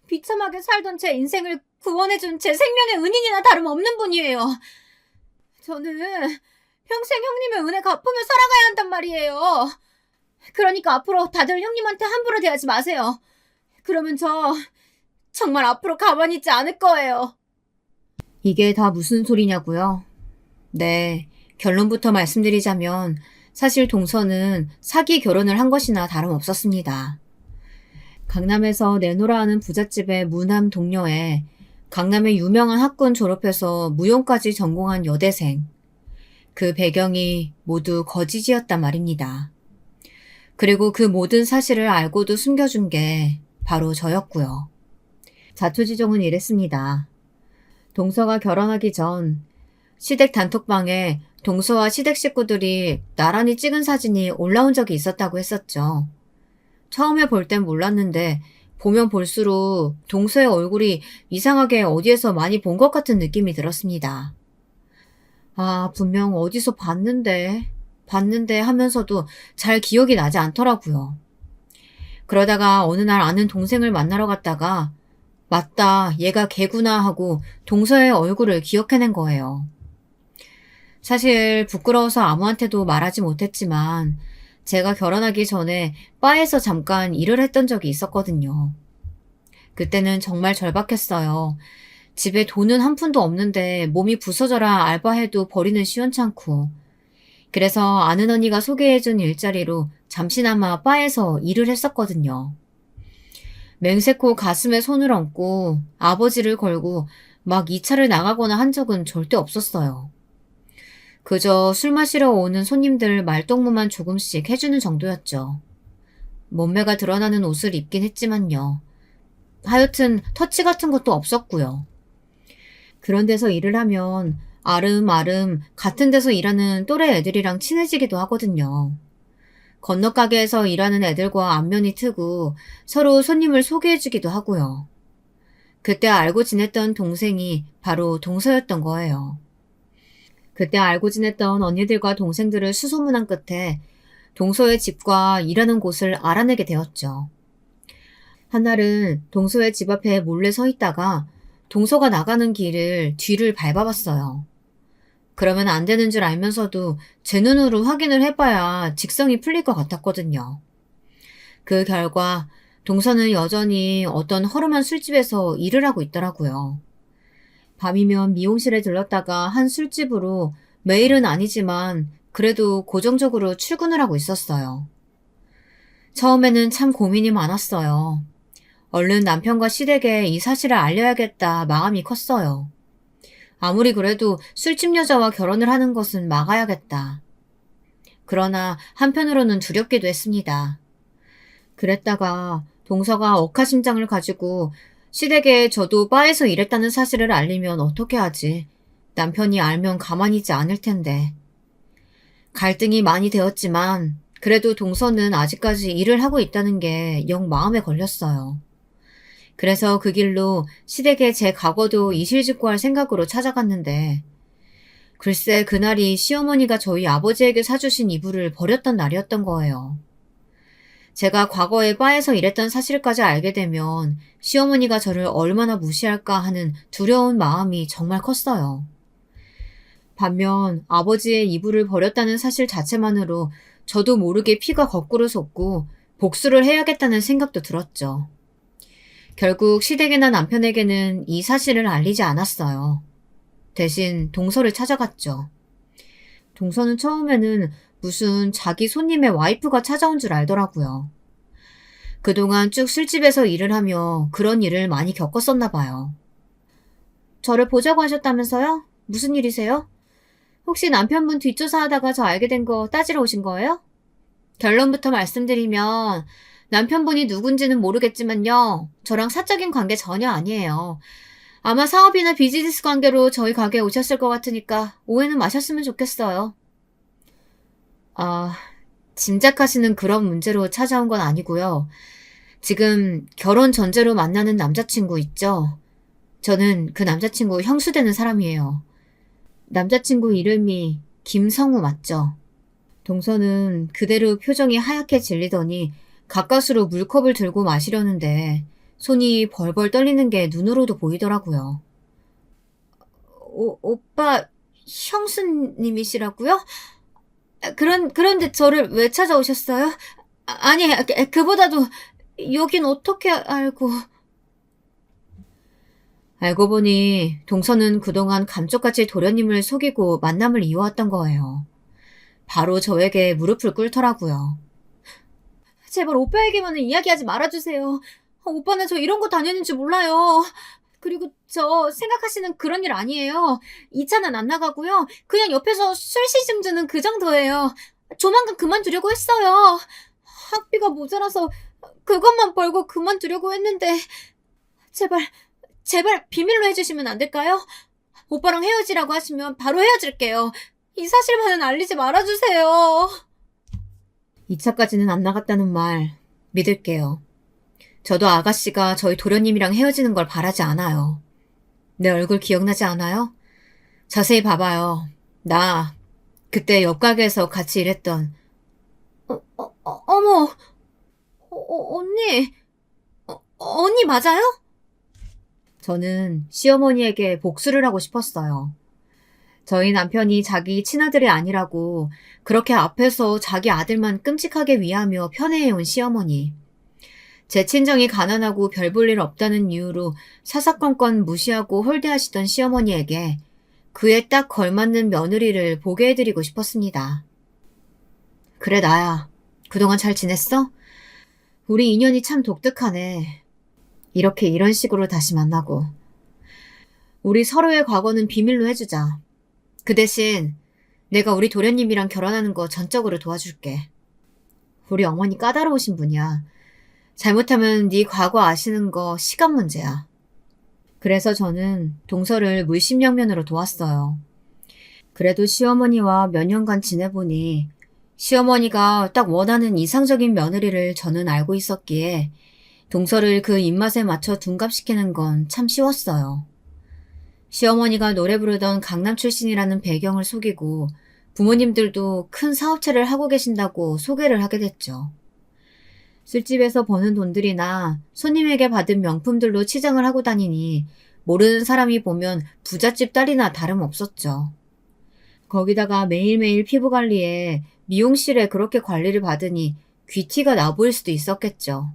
비참하게 살던 제 인생을 구원해준 제 생명의 은인이나 다름없는 분이에요. 저는 평생 형님의 은혜 갚으며 살아가야 한단 말이에요. 그러니까 앞으로 다들 형님한테 함부로 대하지 마세요. 그러면 저 정말 앞으로 가만히 있지 않을 거예요. 이게 다 무슨 소리냐고요? 네, 결론부터 말씀드리자면 사실 동서는 사기 결혼을 한 것이나 다름없었습니다. 강남에서 내노라 하는 부잣집의 무남 동료에 강남의 유명한 학군 졸업해서 무용까지 전공한 여대생. 그 배경이 모두 거짓이었단 말입니다. 그리고 그 모든 사실을 알고도 숨겨준 게 바로 저였고요. 자초지종은 이랬습니다. 동서가 결혼하기 전 시댁 단톡방에 동서와 시댁 식구들이 나란히 찍은 사진이 올라온 적이 있었다고 했었죠. 처음에 볼 땐 몰랐는데 보면 볼수록 동서의 얼굴이 이상하게 어디에서 많이 본 것 같은 느낌이 들었습니다. 아, 분명 어디서 봤는데 하면서도 잘 기억이 나지 않더라고요. 그러다가 어느 날 아는 동생을 만나러 갔다가 맞다, 얘가 걔구나 하고 동서의 얼굴을 기억해낸 거예요. 사실 부끄러워서 아무한테도 말하지 못했지만 제가 결혼하기 전에 바에서 잠깐 일을 했던 적이 있었거든요. 그때는 정말 절박했어요. 집에 돈은 한 푼도 없는데 몸이 부서져라 알바해도 벌이는 시원찮고. 그래서 아는 언니가 소개해준 일자리로 잠시나마 바에서 일을 했었거든요. 맹세코 가슴에 손을 얹고 아버지를 걸고 막 2차를 나가거나 한 적은 절대 없었어요. 그저 술 마시러 오는 손님들 말동무만 조금씩 해주는 정도였죠. 몸매가 드러나는 옷을 입긴 했지만요. 하여튼 터치 같은 것도 없었고요. 그런 데서 일을 하면 아름아름 같은 데서 일하는 또래 애들이랑 친해지기도 하거든요. 건너 가게에서 일하는 애들과 안면이 트고 서로 손님을 소개해주기도 하고요. 그때 알고 지냈던 동생이 바로 동서였던 거예요. 그때 알고 지냈던 언니들과 동생들을 수소문한 끝에 동서의 집과 일하는 곳을 알아내게 되었죠. 한날은 동서의 집 앞에 몰래 서 있다가 동서가 나가는 길을 뒤를 밟아봤어요. 그러면 안 되는 줄 알면서도 제 눈으로 확인을 해봐야 직성이 풀릴 것 같았거든요. 그 결과 동서는 여전히 어떤 허름한 술집에서 일을 하고 있더라고요. 밤이면 미용실에 들렀다가 한 술집으로 매일은 아니지만 그래도 고정적으로 출근을 하고 있었어요. 처음에는 참 고민이 많았어요. 얼른 남편과 시댁에 이 사실을 알려야겠다 마음이 컸어요. 아무리 그래도 술집 여자와 결혼을 하는 것은 막아야겠다. 그러나 한편으로는 두렵기도 했습니다. 그랬다가 동서가 억하심장을 가지고 시댁에 저도 바에서 일했다는 사실을 알리면 어떻게 하지? 남편이 알면 가만히 있지 않을 텐데. 갈등이 많이 되었지만 그래도 동서는 아직까지 일을 하고 있다는 게 영 마음에 걸렸어요. 그래서 그 길로 시댁에 제 과거도 이실직고할 생각으로 찾아갔는데 글쎄 그날이 시어머니가 저희 아버지에게 사주신 이불을 버렸던 날이었던 거예요. 제가 과거에 바에서 일했던 사실까지 알게 되면 시어머니가 저를 얼마나 무시할까 하는 두려운 마음이 정말 컸어요. 반면 아버지의 이불을 버렸다는 사실 자체만으로 저도 모르게 피가 거꾸로 솟고 복수를 해야겠다는 생각도 들었죠. 결국 시댁이나 남편에게는 이 사실을 알리지 않았어요. 대신 동서를 찾아갔죠. 동서는 처음에는 무슨 자기 손님의 와이프가 찾아온 줄 알더라고요. 그동안 쭉 술집에서 일을 하며 그런 일을 많이 겪었었나 봐요. 저를 보자고 하셨다면서요? 무슨 일이세요? 혹시 남편분 뒷조사하다가 저 알게 된 거 따지러 오신 거예요? 결론부터 말씀드리면 남편분이 누군지는 모르겠지만요. 저랑 사적인 관계 전혀 아니에요. 아마 사업이나 비즈니스 관계로 저희 가게에 오셨을 것 같으니까 오해는 마셨으면 좋겠어요. 아, 짐작하시는 그런 문제로 찾아온 건 아니고요. 지금 결혼 전제로 만나는 남자친구 있죠? 저는 그 남자친구 형수 되는 사람이에요. 남자친구 이름이 김성우 맞죠? 동서는 그대로 표정이 하얗게 질리더니 가까스로 물컵을 들고 마시려는데 손이 벌벌 떨리는 게 눈으로도 보이더라고요. 오빠 형수님이시라고요? 그런데 저를 왜 찾아오셨어요? 아니, 그보다도 여긴 어떻게 알고... 알고 보니 동서는 그동안 감쪽같이 도련님을 속이고 만남을 이어왔던 거예요. 바로 저에게 무릎을 꿇더라고요. 제발 오빠에게만은 이야기하지 말아주세요. 오빠는 저 이런 거 다니는 줄 몰라요. 그리고 저 생각하시는 그런 일 아니에요. 2차는 안 나가고요. 그냥 옆에서 술 시중 드는 그 정도예요. 조만간 그만두려고 했어요. 학비가 모자라서 그것만 벌고 그만두려고 했는데 제발 비밀로 해주시면 안 될까요? 오빠랑 헤어지라고 하시면 바로 헤어질게요. 이 사실만은 알리지 말아주세요. 2차까지는 안 나갔다는 말 믿을게요. 저도 아가씨가 저희 도련님이랑 헤어지는 걸 바라지 않아요. 내 얼굴 기억나지 않아요? 자세히 봐봐요. 나 그때 옆 가게에서 같이 일했던 어머 언니 언니 맞아요? 저는 시어머니에게 복수를 하고 싶었어요. 저희 남편이 자기 친아들이 아니라고 그렇게 앞에서 자기 아들만 끔찍하게 위하며 편애해온 시어머니. 제 친정이 가난하고 별 볼 일 없다는 이유로 사사건건 무시하고 홀대하시던 시어머니에게 그에 딱 걸맞는 며느리를 보게 해드리고 싶었습니다. 그래 나야. 그동안 잘 지냈어? 우리 인연이 참 독특하네. 이렇게 이런 식으로 다시 만나고. 우리 서로의 과거는 비밀로 해주자. 그 대신 내가 우리 도련님이랑 결혼하는 거 전적으로 도와줄게. 우리 어머니 까다로우신 분이야. 잘못하면 네 과거 아시는 거 시간 문제야. 그래서 저는 동서를 물심양면으로 도왔어요. 그래도 시어머니와 몇 년간 지내보니 시어머니가 딱 원하는 이상적인 며느리를 저는 알고 있었기에 동서를 그 입맛에 맞춰 둔갑시키는 건 참 쉬웠어요. 시어머니가 노래 부르던 강남 출신이라는 배경을 속이고 부모님들도 큰 사업체를 하고 계신다고 소개를 하게 됐죠. 술집에서 버는 돈들이나 손님에게 받은 명품들로 치장을 하고 다니니 모르는 사람이 보면 부잣집 딸이나 다름없었죠. 거기다가 매일매일 피부 관리에 미용실에 그렇게 관리를 받으니 귀티가 나 보일 수도 있었겠죠.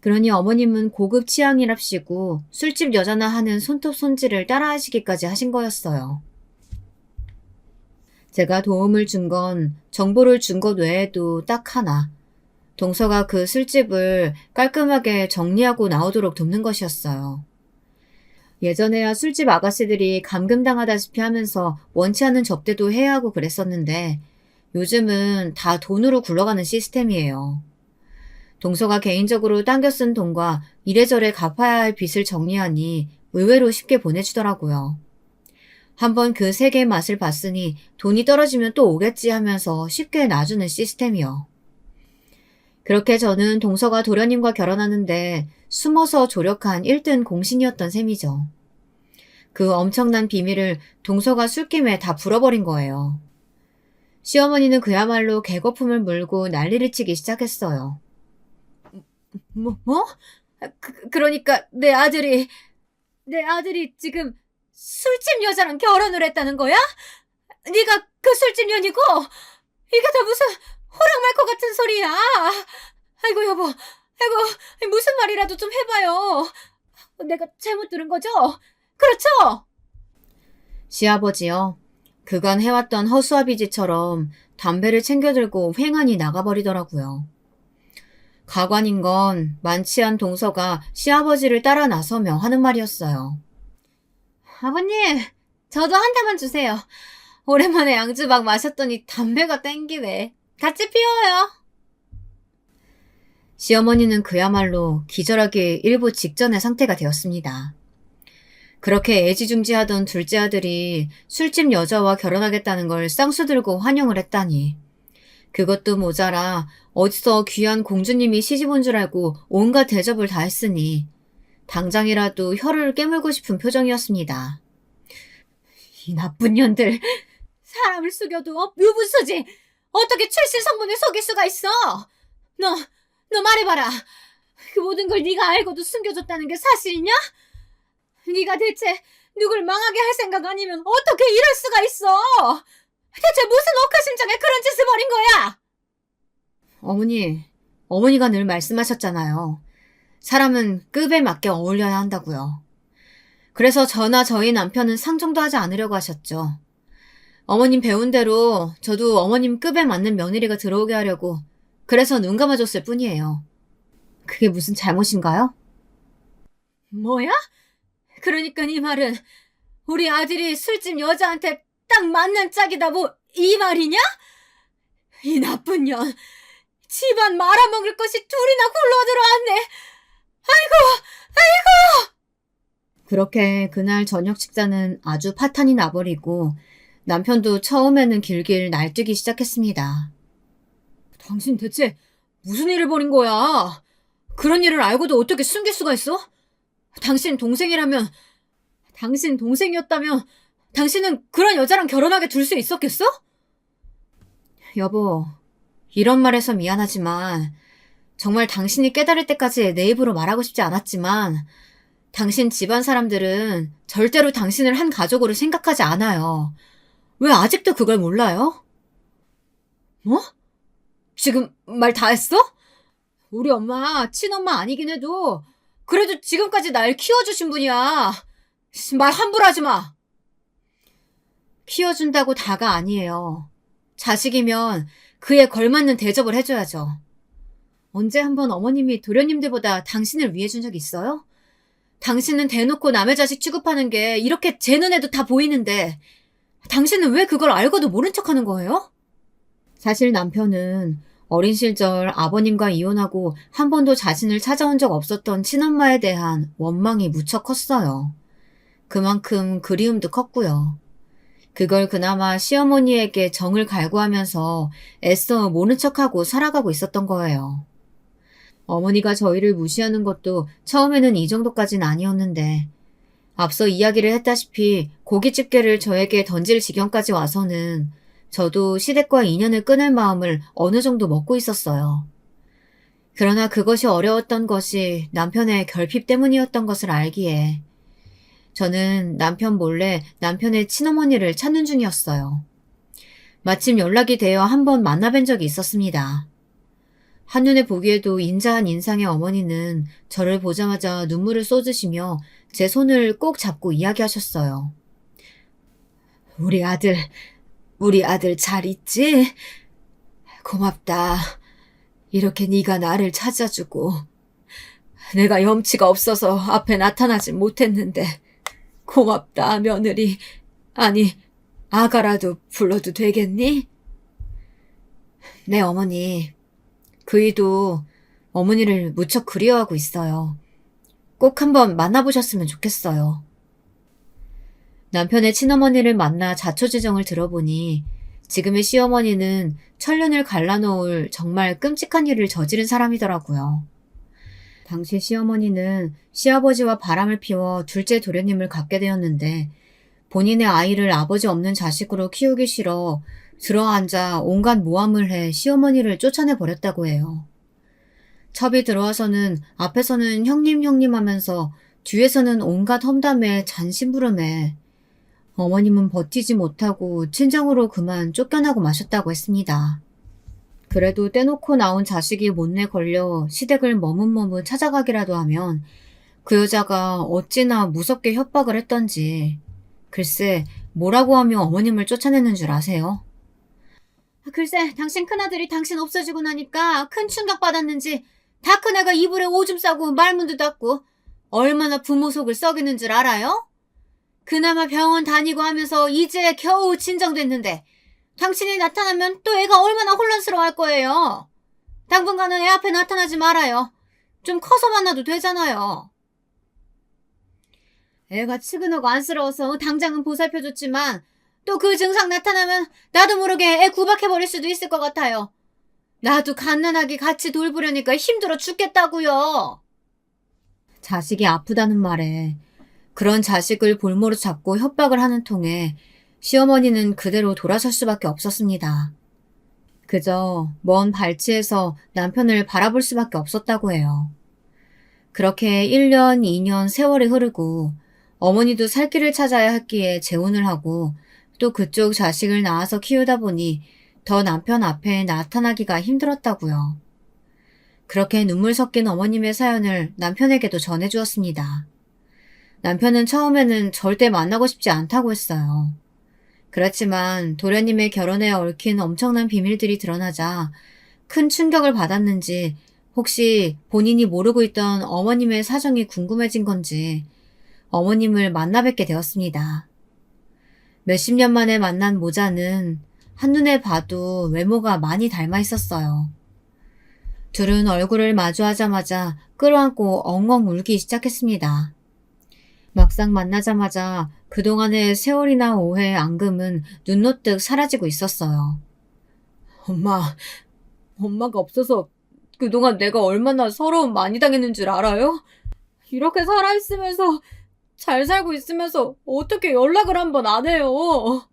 그러니 어머님은 고급 취향이랍시고 술집 여자나 하는 손톱 손질을 따라하시기까지 하신 거였어요. 제가 도움을 준 건 정보를 준 것 외에도 딱 하나. 동서가 그 술집을 깔끔하게 정리하고 나오도록 돕는 것이었어요. 예전에야 술집 아가씨들이 감금당하다시피 하면서 원치 않는 접대도 해야 하고 그랬었는데 요즘은 다 돈으로 굴러가는 시스템이에요. 동서가 개인적으로 당겨 쓴 돈과 이래저래 갚아야 할 빚을 정리하니 의외로 쉽게 보내주더라고요. 한번 그 세계의 맛을 봤으니 돈이 떨어지면 또 오겠지 하면서 쉽게 놔주는 시스템이요. 그렇게 저는 동서가 도련님과 결혼하는데 숨어서 조력한 1등 공신이었던 셈이죠. 그 엄청난 비밀을 동서가 술김에 다 불어버린 거예요. 시어머니는 그야말로 개거품을 물고 난리를 치기 시작했어요. 뭐? 그러니까 내 아들이 지금 술집 여자랑 결혼을 했다는 거야? 네가 그 술집 년이고? 이게 다 무슨 호랑말 것 같은 소리야. 아이고 여보, 아이고 무슨 말이라도 좀 해봐요. 내가 잘못 들은 거죠? 그렇죠? 시아버지요. 그간 해왔던 허수아비지처럼 담배를 챙겨들고 횡하니 나가버리더라고요. 가관인 건 만취한 동서가 시아버지를 따라 나서며 하는 말이었어요. 아버님, 저도 한 대만 주세요. 오랜만에 양주막 마셨더니 담배가 땡기네. 같이 피워요. 시어머니는 그야말로 기절하기 일보 직전의 상태가 되었습니다. 그렇게 애지중지하던 둘째 아들이 술집 여자와 결혼하겠다는 걸 쌍수 들고 환영을 했다니. 그것도 모자라 어디서 귀한 공주님이 시집 온 줄 알고 온갖 대접을 다 했으니 당장이라도 혀를 깨물고 싶은 표정이었습니다. 이 나쁜 년들, 사람을 속여도 묘분수지. 어떻게 출신 성분을 속일 수가 있어? 너 말해봐라. 그 모든 걸 네가 알고도 숨겨줬다는 게 사실이냐? 네가 대체 누굴 망하게 할 생각 아니면 어떻게 이럴 수가 있어? 대체 무슨 억하심장에 그런 짓을 벌인 거야? 어머니가 늘 말씀하셨잖아요. 사람은 급에 맞게 어울려야 한다고요. 그래서 저나 저희 남편은 상종도 하지 않으려고 하셨죠. 어머님 배운 대로 저도 어머님 급에 맞는 며느리가 들어오게 하려고 그래서 눈 감아줬을 뿐이에요. 그게 무슨 잘못인가요? 뭐야? 그러니까 네 말은 우리 아들이 술집 여자한테 딱 맞는 짝이다 뭐 이 말이냐? 이 나쁜 년, 집안 말아먹을 것이 둘이나 굴러들어왔네. 아이고. 그렇게 그날 저녁 식사는 아주 파탄이 나버리고 남편도 처음에는 길길 날뛰기 시작했습니다. 당신 대체 무슨 일을 벌인 거야? 그런 일을 알고도 어떻게 숨길 수가 있어? 당신 동생이었다면 당신은 그런 여자랑 결혼하게 둘 수 있었겠어? 여보, 이런 말해서 미안하지만 정말 당신이 깨달을 때까지 내 입으로 말하고 싶지 않았지만 당신 집안 사람들은 절대로 당신을 한 가족으로 생각하지 않아요. 왜 아직도 그걸 몰라요? 뭐? 지금 말 다 했어? 우리 엄마 친엄마 아니긴 해도 그래도 지금까지 날 키워주신 분이야. 말 함부로 하지 마. 키워준다고 다가 아니에요. 자식이면 그에 걸맞는 대접을 해줘야죠. 언제 한번 어머님이 도련님들보다 당신을 위해 준 적 있어요? 당신은 대놓고 남의 자식 취급하는 게 이렇게 제 눈에도 다 보이는데 당신은 왜 그걸 알고도 모른 척하는 거예요? 사실 남편은 어린 시절 아버님과 이혼하고 한 번도 자신을 찾아온 적 없었던 친엄마에 대한 원망이 무척 컸어요. 그만큼 그리움도 컸고요. 그걸 그나마 시어머니에게 정을 갈구하면서 애써 모른 척하고 살아가고 있었던 거예요. 어머니가 저희를 무시하는 것도 처음에는 이 정도까진 아니었는데 앞서 이야기를 했다시피 고깃집게를 저에게 던질 지경까지 와서는 저도 시댁과 인연을 끊을 마음을 어느 정도 먹고 있었어요. 그러나 그것이 어려웠던 것이 남편의 결핍 때문이었던 것을 알기에 저는 남편 몰래 남편의 친어머니를 찾는 중이었어요. 마침 연락이 되어 한번 만나뵌 적이 있었습니다. 한눈에 보기에도 인자한 인상의 어머니는 저를 보자마자 눈물을 쏟으시며 제 손을 꼭 잡고 이야기하셨어요. 우리 아들 잘 있지? 고맙다. 이렇게 네가 나를 찾아주고 내가 염치가 없어서 앞에 나타나진 못했는데 고맙다, 며느리. 아니, 아가라도 불러도 되겠니? 네, 어머니. 그이도 어머니를 무척 그리워하고 있어요. 꼭 한번 만나보셨으면 좋겠어요. 남편의 친어머니를 만나 자초지정을 들어보니 지금의 시어머니는 천년을 갈라놓을 정말 끔찍한 일을 저지른 사람이더라고요. 당시 시어머니는 시아버지와 바람을 피워 둘째 도련님을 갖게 되었는데 본인의 아이를 아버지 없는 자식으로 키우기 싫어 들어앉아 온갖 모함을 해 시어머니를 쫓아내 버렸다고 해요. 첩이 들어와서는 앞에서는 형님 하면서 뒤에서는 온갖 험담에 잔심부름에 어머님은 버티지 못하고 친정으로 그만 쫓겨나고 마셨다고 했습니다. 그래도 떼놓고 나온 자식이 못내 걸려 시댁을 머뭇머뭇 찾아가기라도 하면 그 여자가 어찌나 무섭게 협박을 했던지 글쎄 뭐라고 하며 어머님을 쫓아내는 줄 아세요? 글쎄 당신 큰아들이 당신 없어지고 나니까 큰 충격받았는지 다 큰애가 이불에 오줌 싸고 말문도 닫고 얼마나 부모 속을 썩이는 줄 알아요? 그나마 병원 다니고 하면서 이제 겨우 진정됐는데 당신이 나타나면 또 애가 얼마나 혼란스러워할 거예요. 당분간은 애 앞에 나타나지 말아요. 좀 커서 만나도 되잖아요. 애가 측은하고 안쓰러워서 당장은 보살펴줬지만 또 그 증상 나타나면 나도 모르게 애 구박해버릴 수도 있을 것 같아요. 나도 갓난아기 같이 돌보려니까 힘들어 죽겠다고요. 자식이 아프다는 말에 그런 자식을 볼모로 잡고 협박을 하는 통에 시어머니는 그대로 돌아설 수밖에 없었습니다. 그저 먼 발치에서 남편을 바라볼 수밖에 없었다고 해요. 그렇게 1년, 2년 세월이 흐르고 어머니도 살 길을 찾아야 했기에 재혼을 하고 또 그쪽 자식을 낳아서 키우다 보니 더 남편 앞에 나타나기가 힘들었다고요. 그렇게 눈물 섞인 어머님의 사연을 남편에게도 전해주었습니다. 남편은 처음에는 절대 만나고 싶지 않다고 했어요. 그렇지만 도련님의 결혼에 얽힌 엄청난 비밀들이 드러나자 큰 충격을 받았는지 혹시 본인이 모르고 있던 어머님의 사정이 궁금해진 건지 어머님을 만나 뵙게 되었습니다. 몇십 년 만에 만난 모자는 한눈에 봐도 외모가 많이 닮아 있었어요. 둘은 얼굴을 마주하자마자 끌어안고 엉엉 울기 시작했습니다. 막상 만나자마자 그동안의 세월이나 오해, 앙금은 눈노뜩 사라지고 있었어요. 엄마가 없어서 그동안 내가 얼마나 서러움 많이 당했는 줄 알아요? 이렇게 살아있으면서 잘 살고 있으면서 어떻게 연락을 한 번 안 해요?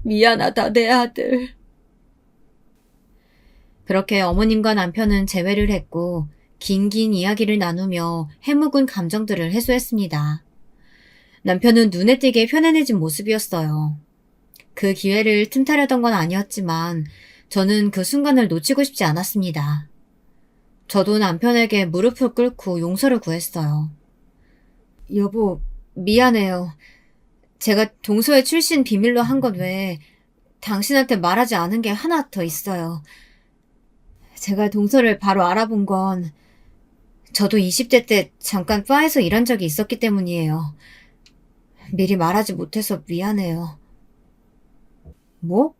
미안하다, 내 아들. 그렇게 어머님과 남편은 재회를 했고 긴긴 이야기를 나누며 해묵은 감정들을 해소했습니다. 남편은 눈에 띄게 편안해진 모습이었어요. 그 기회를 틈타려던 건 아니었지만 저는 그 순간을 놓치고 싶지 않았습니다. 저도 남편에게 무릎을 꿇고 용서를 구했어요. 여보, 미안해요. 제가 동서의 출신 비밀로 한 것 외에 당신한테 말하지 않은 게 하나 더 있어요. 제가 동서를 바로 알아본 건 저도 20대 때 잠깐 바에서 일한 적이 있었기 때문이에요. 미리 말하지 못해서 미안해요. 뭐?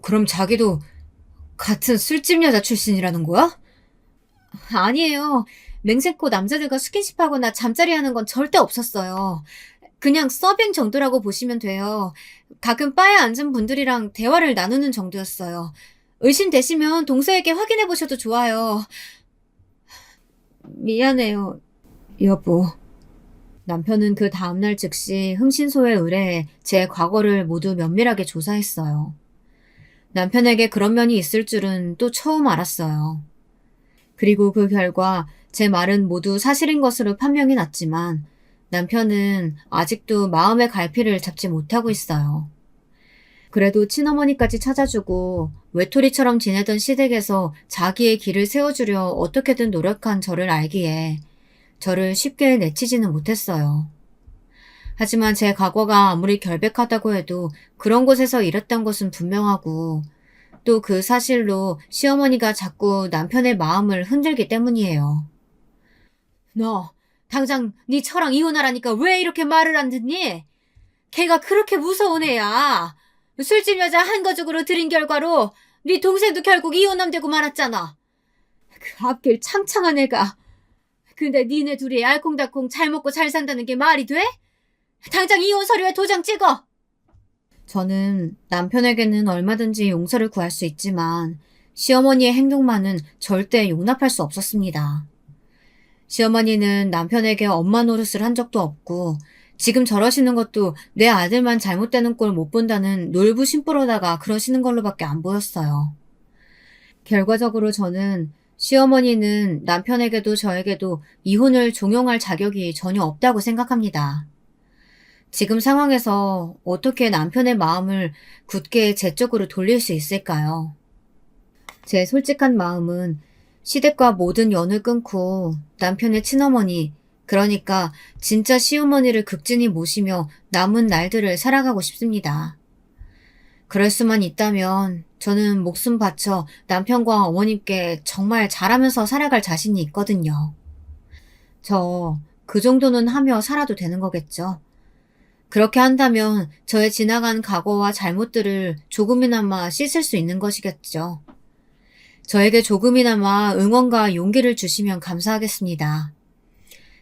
그럼 자기도 같은 술집 여자 출신이라는 거야? 아니에요. 맹세코 남자들과 스킨십하거나 잠자리 하는 건 절대 없었어요. 그냥 서빙 정도라고 보시면 돼요. 가끔 바에 앉은 분들이랑 대화를 나누는 정도였어요. 의심되시면 동서에게 확인해 보셔도 좋아요. 미안해요, 여보. 남편은 그 다음날 즉시 흥신소에 의뢰해 제 과거를 모두 면밀하게 조사했어요. 남편에게 그런 면이 있을 줄은 또 처음 알았어요. 그리고 그 결과 제 말은 모두 사실인 것으로 판명이 났지만 남편은 아직도 마음의 갈피를 잡지 못하고 있어요. 그래도 친어머니까지 찾아주고 외톨이처럼 지내던 시댁에서 자기의 길을 세워주려 어떻게든 노력한 저를 알기에 저를 쉽게 내치지는 못했어요. 하지만 제 과거가 아무리 결백하다고 해도 그런 곳에서 일했던 것은 분명하고 또 그 사실로 시어머니가 자꾸 남편의 마음을 흔들기 때문이에요. 너 당장 네 처랑 이혼하라니까 왜 이렇게 말을 안 듣니? 걔가 그렇게 무서운 애야. 술집 여자 한 가족으로 들인 결과로 네 동생도 결국 이혼남 되고 말았잖아. 그 앞길 창창한 애가. 근데 니네 둘이 알콩달콩 잘 먹고 잘 산다는 게 말이 돼? 당장 이혼 서류에 도장 찍어. 저는 남편에게는 얼마든지 용서를 구할 수 있지만 시어머니의 행동만은 절대 용납할 수 없었습니다. 시어머니는 남편에게 엄마 노릇을 한 적도 없고 지금 저러시는 것도 내 아들만 잘못되는 꼴 못 본다는 놀부심부로다가 그러시는 걸로밖에 안 보였어요. 결과적으로 저는 시어머니는 남편에게도 저에게도 이혼을 종용할 자격이 전혀 없다고 생각합니다. 지금 상황에서 어떻게 남편의 마음을 굳게 제 쪽으로 돌릴 수 있을까요? 제 솔직한 마음은 시댁과 모든 연을 끊고 남편의 친어머니, 그러니까 진짜 시어머니를 극진히 모시며 남은 날들을 살아가고 싶습니다. 그럴 수만 있다면 저는 목숨 바쳐 남편과 어머님께 정말 잘하면서 살아갈 자신이 있거든요. 저 그 정도는 하며 살아도 되는 거겠죠. 그렇게 한다면 저의 지나간 과거와 잘못들을 조금이나마 씻을 수 있는 것이겠죠. 저에게 조금이나마 응원과 용기를 주시면 감사하겠습니다.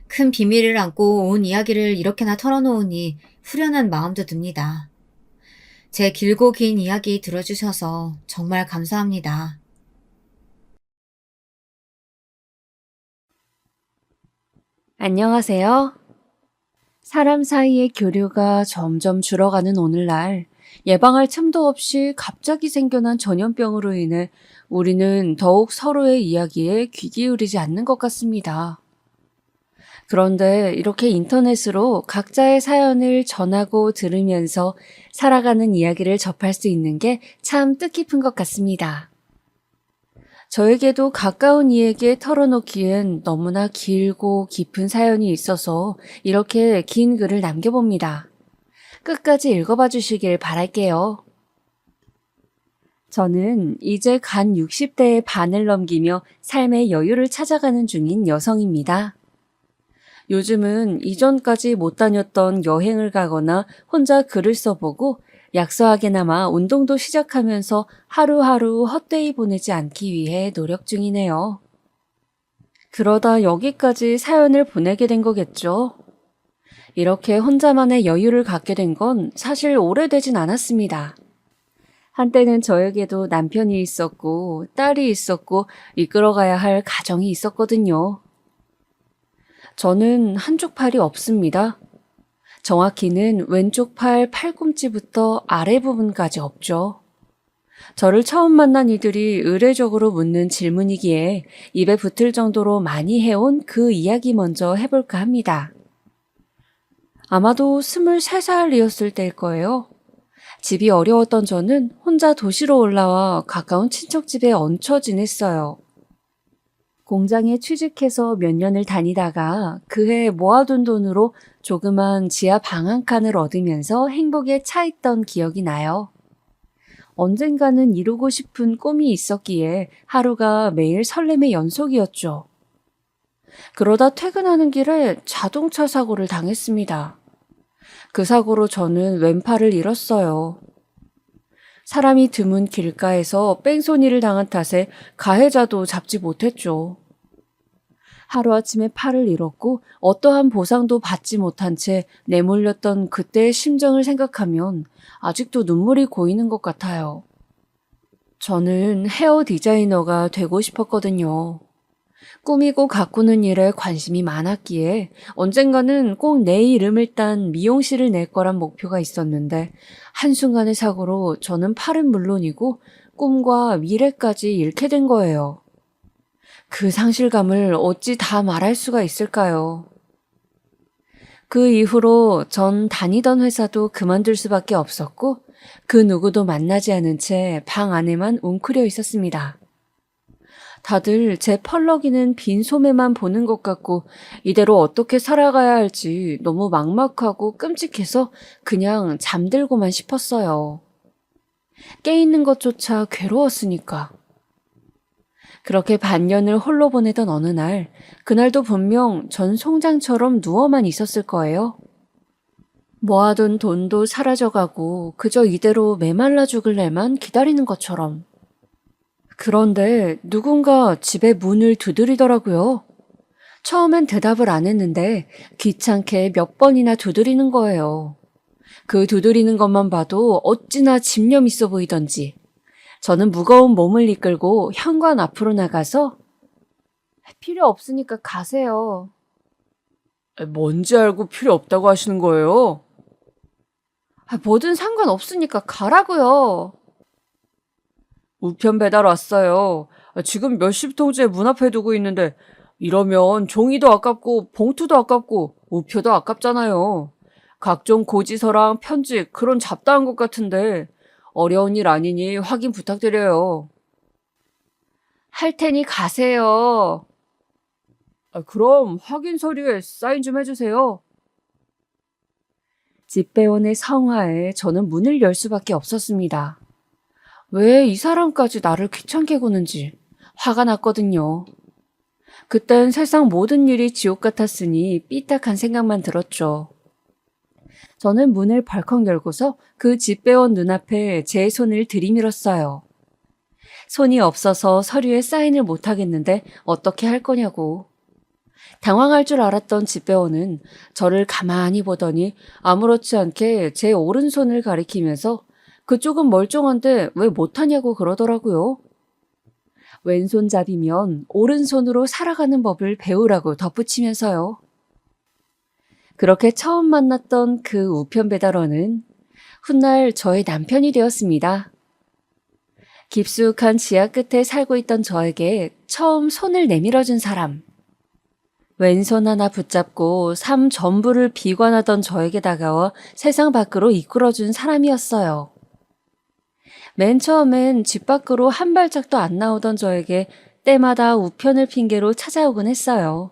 큰 비밀을 안고 온 이야기를 이렇게나 털어놓으니 후련한 마음도 듭니다. 제 길고 긴 이야기 들어주셔서 정말 감사합니다. 안녕하세요. 사람 사이의 교류가 점점 줄어가는 오늘날 예방할 틈도 없이 갑자기 생겨난 전염병으로 인해 우리는 더욱 서로의 이야기에 귀 기울이지 않는 것 같습니다. 그런데 이렇게 인터넷으로 각자의 사연을 전하고 들으면서 살아가는 이야기를 접할 수 있는 게 참 뜻깊은 것 같습니다. 저에게도 가까운 이에게 털어놓기엔 너무나 길고 깊은 사연이 있어서 이렇게 긴 글을 남겨봅니다. 끝까지 읽어봐 주시길 바랄게요. 저는 이제 간 60대의 반을 넘기며 삶의 여유를 찾아가는 중인 여성입니다. 요즘은 이전까지 못 다녔던 여행을 가거나 혼자 글을 써보고 약소하게나마 운동도 시작하면서 하루하루 헛되이 보내지 않기 위해 노력 중이네요. 그러다 여기까지 사연을 보내게 된 거겠죠. 이렇게 혼자만의 여유를 갖게 된 건 사실 오래되진 않았습니다. 한때는 저에게도 남편이 있었고 딸이 있었고 이끌어가야 할 가정이 있었거든요. 저는 한쪽 팔이 없습니다. 정확히는 왼쪽 팔 팔꿈치부터 아래 부분까지 없죠. 저를 처음 만난 이들이 의례적으로 묻는 질문이기에 입에 붙을 정도로 많이 해온 그 이야기 먼저 해볼까 합니다. 아마도 23살이었을 때일 거예요. 집이 어려웠던 저는 혼자 도시로 올라와 가까운 친척집에 얹혀 지냈어요. 공장에 취직해서 몇 년을 다니다가 그해 모아둔 돈으로 조그만 지하 방 한 칸을 얻으면서 행복에 차있던 기억이 나요. 언젠가는 이루고 싶은 꿈이 있었기에 하루가 매일 설렘의 연속이었죠. 그러다 퇴근하는 길에 자동차 사고를 당했습니다. 그 사고로 저는 왼팔을 잃었어요. 사람이 드문 길가에서 뺑소니를 당한 탓에 가해자도 잡지 못했죠. 하루아침에 팔을 잃었고 어떠한 보상도 받지 못한 채 내몰렸던 그때의 심정을 생각하면 아직도 눈물이 고이는 것 같아요. 저는 헤어 디자이너가 되고 싶었거든요. 꾸미고 가꾸는 일에 관심이 많았기에 언젠가는 꼭 내 이름을 딴 미용실을 낼 거란 목표가 있었는데 한순간의 사고로 저는 팔은 물론이고 꿈과 미래까지 잃게 된 거예요. 그 상실감을 어찌 다 말할 수가 있을까요? 그 이후로 전 다니던 회사도 그만둘 수밖에 없었고 그 누구도 만나지 않은 채 방 안에만 웅크려 있었습니다. 다들 제 펄럭이는 빈 소매만 보는 것 같고 이대로 어떻게 살아가야 할지 너무 막막하고 끔찍해서 그냥 잠들고만 싶었어요. 깨 있는 것조차 괴로웠으니까. 그렇게 반년을 홀로 보내던 어느 날, 그날도 분명 전 송장처럼 누워만 있었을 거예요. 모아둔 돈도 사라져가고 그저 이대로 메말라 죽을 날만 기다리는 것처럼. 그런데 누군가 집에 문을 두드리더라고요. 처음엔 대답을 안 했는데 귀찮게 몇 번이나 두드리는 거예요. 그 두드리는 것만 봐도 어찌나 집념 있어 보이던지. 저는 무거운 몸을 이끌고 현관 앞으로 나가서 필요 없으니까 가세요. 뭔지 알고 필요 없다고 하시는 거예요? 뭐든 상관없으니까 가라고요. 우편 배달 왔어요. 지금 몇십 통째 문 앞에 두고 있는데 이러면 종이도 아깝고 봉투도 아깝고 우표도 아깝잖아요. 각종 고지서랑 편지 그런 잡다한 것 같은데 어려운 일 아니니 확인 부탁드려요. 할 테니 가세요. 그럼 확인 서류에 사인 좀 해주세요. 집배원의 성화에 저는 문을 열 수밖에 없었습니다. 왜 이 사람까지 나를 귀찮게 구는지 화가 났거든요. 그땐 세상 모든 일이 지옥 같았으니 삐딱한 생각만 들었죠. 저는 문을 벌컥 열고서 그 집배원 눈앞에 제 손을 들이밀었어요. 손이 없어서 서류에 사인을 못하겠는데 어떻게 할 거냐고. 당황할 줄 알았던 집배원은 저를 가만히 보더니 아무렇지 않게 제 오른손을 가리키면서 그쪽은 멀쩡한데 왜 못하냐고 그러더라고요. 왼손잡이면 오른손으로 살아가는 법을 배우라고 덧붙이면서요. 그렇게 처음 만났던 그 우편 배달원은 훗날 저의 남편이 되었습니다. 깊숙한 지하 끝에 살고 있던 저에게 처음 손을 내밀어준 사람. 왼손 하나 붙잡고 삶 전부를 비관하던 저에게 다가와 세상 밖으로 이끌어준 사람이었어요. 맨 처음엔 집 밖으로 한 발짝도 안 나오던 저에게 때마다 우편을 핑계로 찾아오곤 했어요.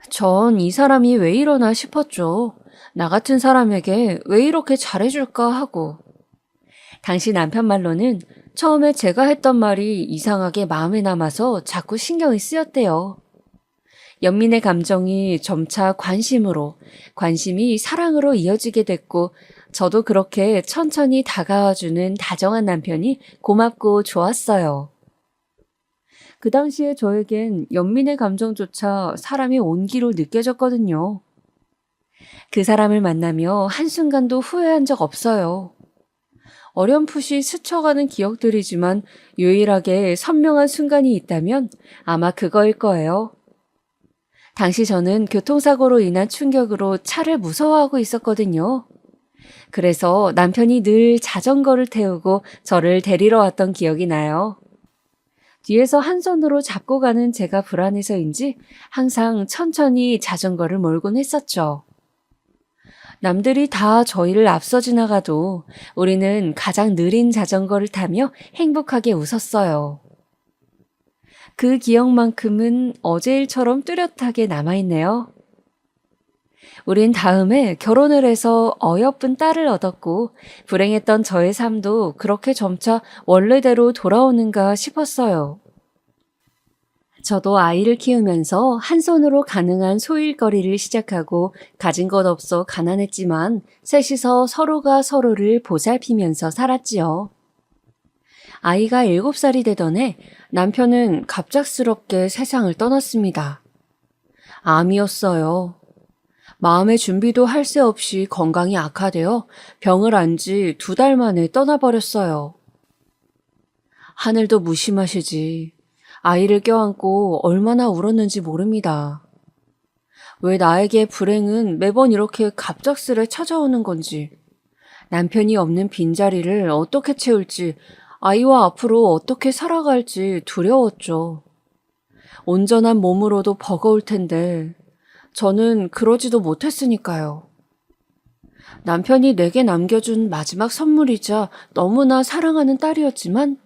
전 이 사람이 왜 이러나 싶었죠. 나 같은 사람에게 왜 이렇게 잘해줄까 하고. 당시 남편 말로는 처음에 제가 했던 말이 이상하게 마음에 남아서 자꾸 신경이 쓰였대요. 연민의 감정이 점차 관심으로, 관심이 사랑으로 이어지게 됐고 저도 그렇게 천천히 다가와주는 다정한 남편이 고맙고 좋았어요. 그 당시에 저에겐 연민의 감정조차 사람의 온기로 느껴졌거든요. 그 사람을 만나며 한순간도 후회한 적 없어요. 어렴풋이 스쳐가는 기억들이지만 유일하게 선명한 순간이 있다면 아마 그거일 거예요. 당시 저는 교통사고로 인한 충격으로 차를 무서워하고 있었거든요. 그래서 남편이 늘 자전거를 태우고 저를 데리러 왔던 기억이 나요. 뒤에서 한 손으로 잡고 가는 제가 불안해서인지 항상 천천히 자전거를 몰곤 했었죠. 남들이 다 저희를 앞서 지나가도 우리는 가장 느린 자전거를 타며 행복하게 웃었어요. 그 기억만큼은 어제 일처럼 뚜렷하게 남아있네요. 우린 다음에 결혼을 해서 어여쁜 딸을 얻었고 불행했던 저의 삶도 그렇게 점차 원래대로 돌아오는가 싶었어요. 저도 아이를 키우면서 한 손으로 가능한 소일거리를 시작하고 가진 것 없어 가난했지만 셋이서 서로가 서로를 보살피면서 살았지요. 아이가 7살이 되던 해 남편은 갑작스럽게 세상을 떠났습니다. 암이었어요. 마음의 준비도 할 새 없이 건강이 악화되어 병을 안 지 2달 만에 떠나버렸어요. 하늘도 무심하시지. 아이를 껴안고 얼마나 울었는지 모릅니다. 왜 나에게 불행은 매번 이렇게 갑작스레 찾아오는 건지, 남편이 없는 빈자리를 어떻게 채울지, 아이와 앞으로 어떻게 살아갈지 두려웠죠. 온전한 몸으로도 버거울 텐데 저는 그러지도 못했으니까요. 남편이 내게 남겨준 마지막 선물이자 너무나 사랑하는 딸이었지만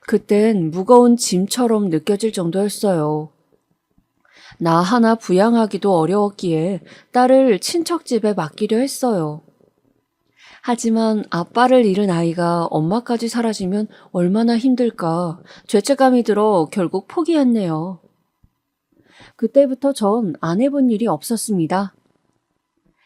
그땐 무거운 짐처럼 느껴질 정도였어요. 나 하나 부양하기도 어려웠기에 딸을 친척 집에 맡기려 했어요. 하지만 아빠를 잃은 아이가 엄마까지 사라지면 얼마나 힘들까 죄책감이 들어 결국 포기했네요. 그때부터 전 안 해본 일이 없었습니다.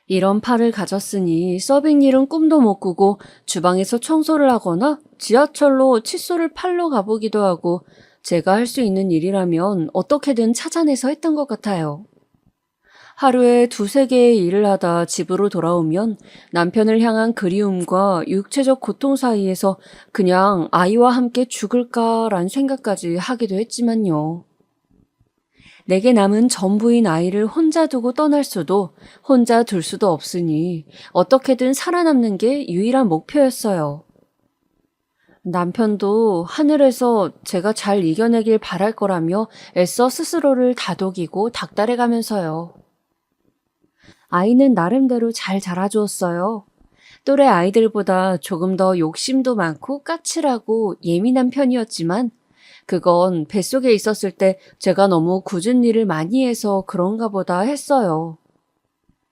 이런 팔을 가졌으니 서빙 일은 꿈도 못 꾸고 주방에서 청소를 하거나 지하철로 칫솔을 팔러 가보기도 하고 제가 할 수 있는 일이라면 어떻게든 찾아내서 했던 것 같아요. 하루에 2-3개의 일을 하다 집으로 돌아오면 남편을 향한 그리움과 육체적 고통 사이에서 그냥 아이와 함께 죽을까란 생각까지 하기도 했지만요. 내게 남은 전부인 아이를 혼자 두고 떠날 수도 혼자 둘 수도 없으니 어떻게든 살아남는 게 유일한 목표였어요. 남편도 하늘에서 제가 잘 이겨내길 바랄 거라며 애써 스스로를 다독이고 닥달해가면서요. 아이는 나름대로 잘 자라주었어요. 또래 아이들보다 조금 더 욕심도 많고 까칠하고 예민한 편이었지만 그건 뱃속에 있었을 때 제가 너무 굳은 일을 많이 해서 그런가 보다 했어요.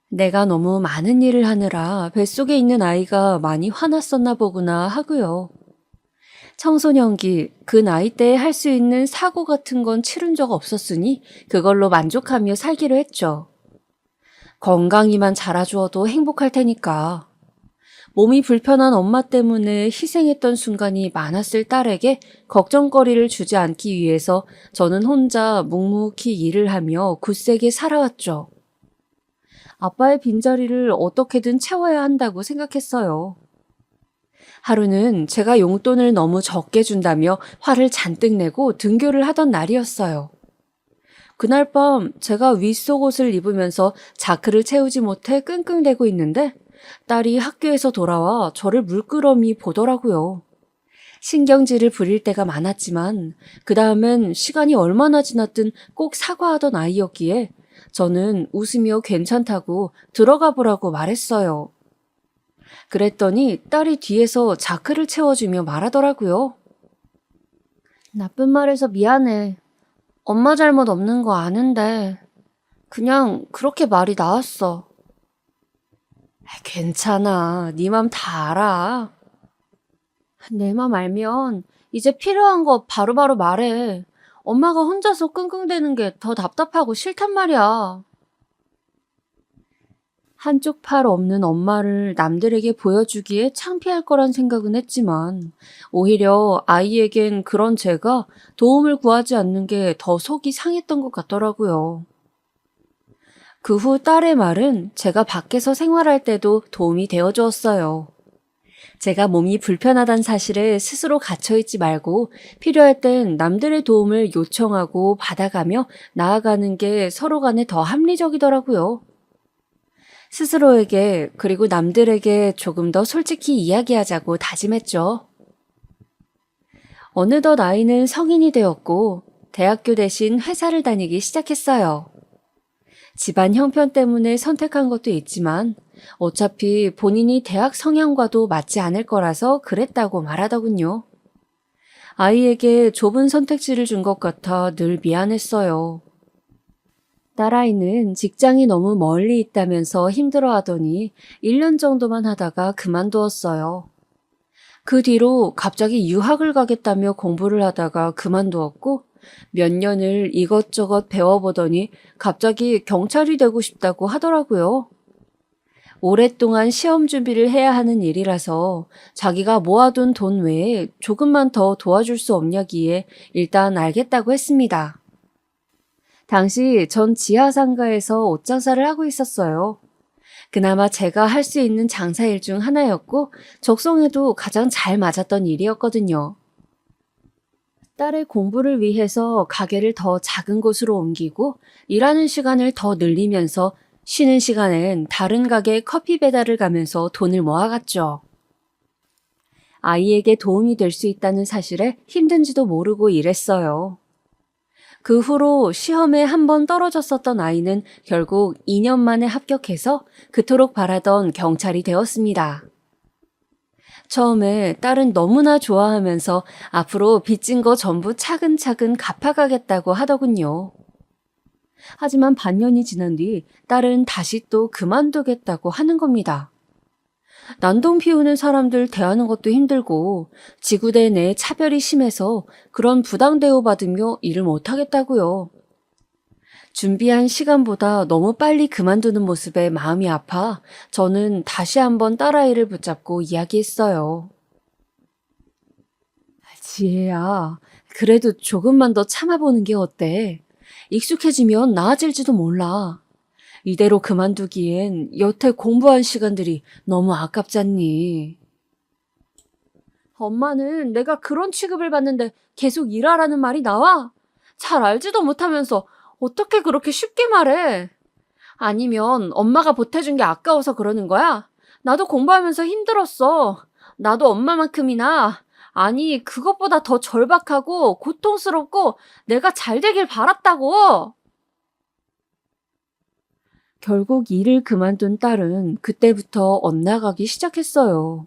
내가 너무 많은 일을 하느라 뱃속에 있는 아이가 많이 화났었나 보구나 하고요. 청소년기, 그 나이대에 할 수 있는 사고 같은 건 치른 적 없었으니 그걸로 만족하며 살기로 했죠. 건강히만 자라주어도 행복할 테니까. 몸이 불편한 엄마 때문에 희생했던 순간이 많았을 딸에게 걱정거리를 주지 않기 위해서 저는 혼자 묵묵히 일을 하며 굳세게 살아왔죠. 아빠의 빈자리를 어떻게든 채워야 한다고 생각했어요. 하루는 제가 용돈을 너무 적게 준다며 화를 잔뜩 내고 등교를 하던 날이었어요. 그날 밤 제가 윗속옷을 입으면서 자크를 채우지 못해 끙끙대고 있는데 딸이 학교에서 돌아와 저를 물끄러미 보더라고요. 신경질을 부릴 때가 많았지만 그 다음엔 시간이 얼마나 지났든 꼭 사과하던 아이였기에 저는 웃으며 괜찮다고 들어가 보라고 말했어요. 그랬더니 딸이 뒤에서 자크를 채워주며 말하더라고요. 나쁜 말해서 미안해. 엄마 잘못 없는 거 아는데 그냥 그렇게 말이 나왔어. 괜찮아. 네 맘 다 알아. 내 맘 알면 이제 필요한 거 바로바로 말해. 엄마가 혼자서 끙끙대는 게 더 답답하고 싫단 말이야. 한쪽 팔 없는 엄마를 남들에게 보여주기에 창피할 거란 생각은 했지만 오히려 아이에겐 그런 제가 도움을 구하지 않는 게 더 속이 상했던 것 같더라고요. 그 후 딸의 말은 제가 밖에서 생활할 때도 도움이 되어 주었어요. 제가 몸이 불편하다는 사실에 스스로 갇혀있지 말고 필요할 땐 남들의 도움을 요청하고 받아가며 나아가는 게 서로 간에 더 합리적이더라고요. 스스로에게 그리고 남들에게 조금 더 솔직히 이야기하자고 다짐했죠. 어느덧 아이는 성인이 되었고 대학교 대신 회사를 다니기 시작했어요. 집안 형편 때문에 선택한 것도 있지만 어차피 본인이 대학 성향과도 맞지 않을 거라서 그랬다고 말하더군요. 아이에게 좁은 선택지를 준 것 같아 늘 미안했어요. 딸아이는 직장이 너무 멀리 있다면서 힘들어하더니 1년 정도만 하다가 그만두었어요. 그 뒤로 갑자기 유학을 가겠다며 공부를 하다가 그만두었고 몇 년을 이것저것 배워보더니 갑자기 경찰이 되고 싶다고 하더라고요. 오랫동안 시험 준비를 해야 하는 일이라서 자기가 모아둔 돈 외에 조금만 더 도와줄 수 없냐기에 일단 알겠다고 했습니다. 당시 전 지하 상가에서 옷장사를 하고 있었어요. 그나마 제가 할 수 있는 장사일 중 하나였고 적성에도 가장 잘 맞았던 일이었거든요. 딸의 공부를 위해서 가게를 더 작은 곳으로 옮기고 일하는 시간을 더 늘리면서 쉬는 시간엔 다른 가게에 커피 배달을 가면서 돈을 모아갔죠. 아이에게 도움이 될 수 있다는 사실에 힘든지도 모르고 일했어요. 그 후로 시험에 한 번 떨어졌었던 아이는 결국 2년 만에 합격해서 그토록 바라던 경찰이 되었습니다. 처음에 딸은 너무나 좋아하면서 앞으로 빚진 거 전부 차근차근 갚아가겠다고 하더군요. 하지만 반년이 지난 뒤 딸은 다시 또 그만두겠다고 하는 겁니다. 난동 피우는 사람들 대하는 것도 힘들고 지구대 내 차별이 심해서 그런 부당 대우받으며 일을 못하겠다고요. 준비한 시간보다 너무 빨리 그만두는 모습에 마음이 아파 저는 다시 한번 딸아이를 붙잡고 이야기했어요. 지혜야, 그래도 조금만 더 참아보는 게 어때? 익숙해지면 나아질지도 몰라. 이대로 그만두기엔 여태 공부한 시간들이 너무 아깝잖니. 엄마는 내가 그런 취급을 받는데 계속 일하라는 말이 나와? 잘 알지도 못하면서 어떻게 그렇게 쉽게 말해? 아니면 엄마가 보태준 게 아까워서 그러는 거야? 나도 공부하면서 힘들었어. 나도 엄마만큼이나, 아니 그것보다 더 절박하고 고통스럽고 내가 잘 되길 바랐다고. 결국 일을 그만둔 딸은 그때부터 엇나가기 시작했어요.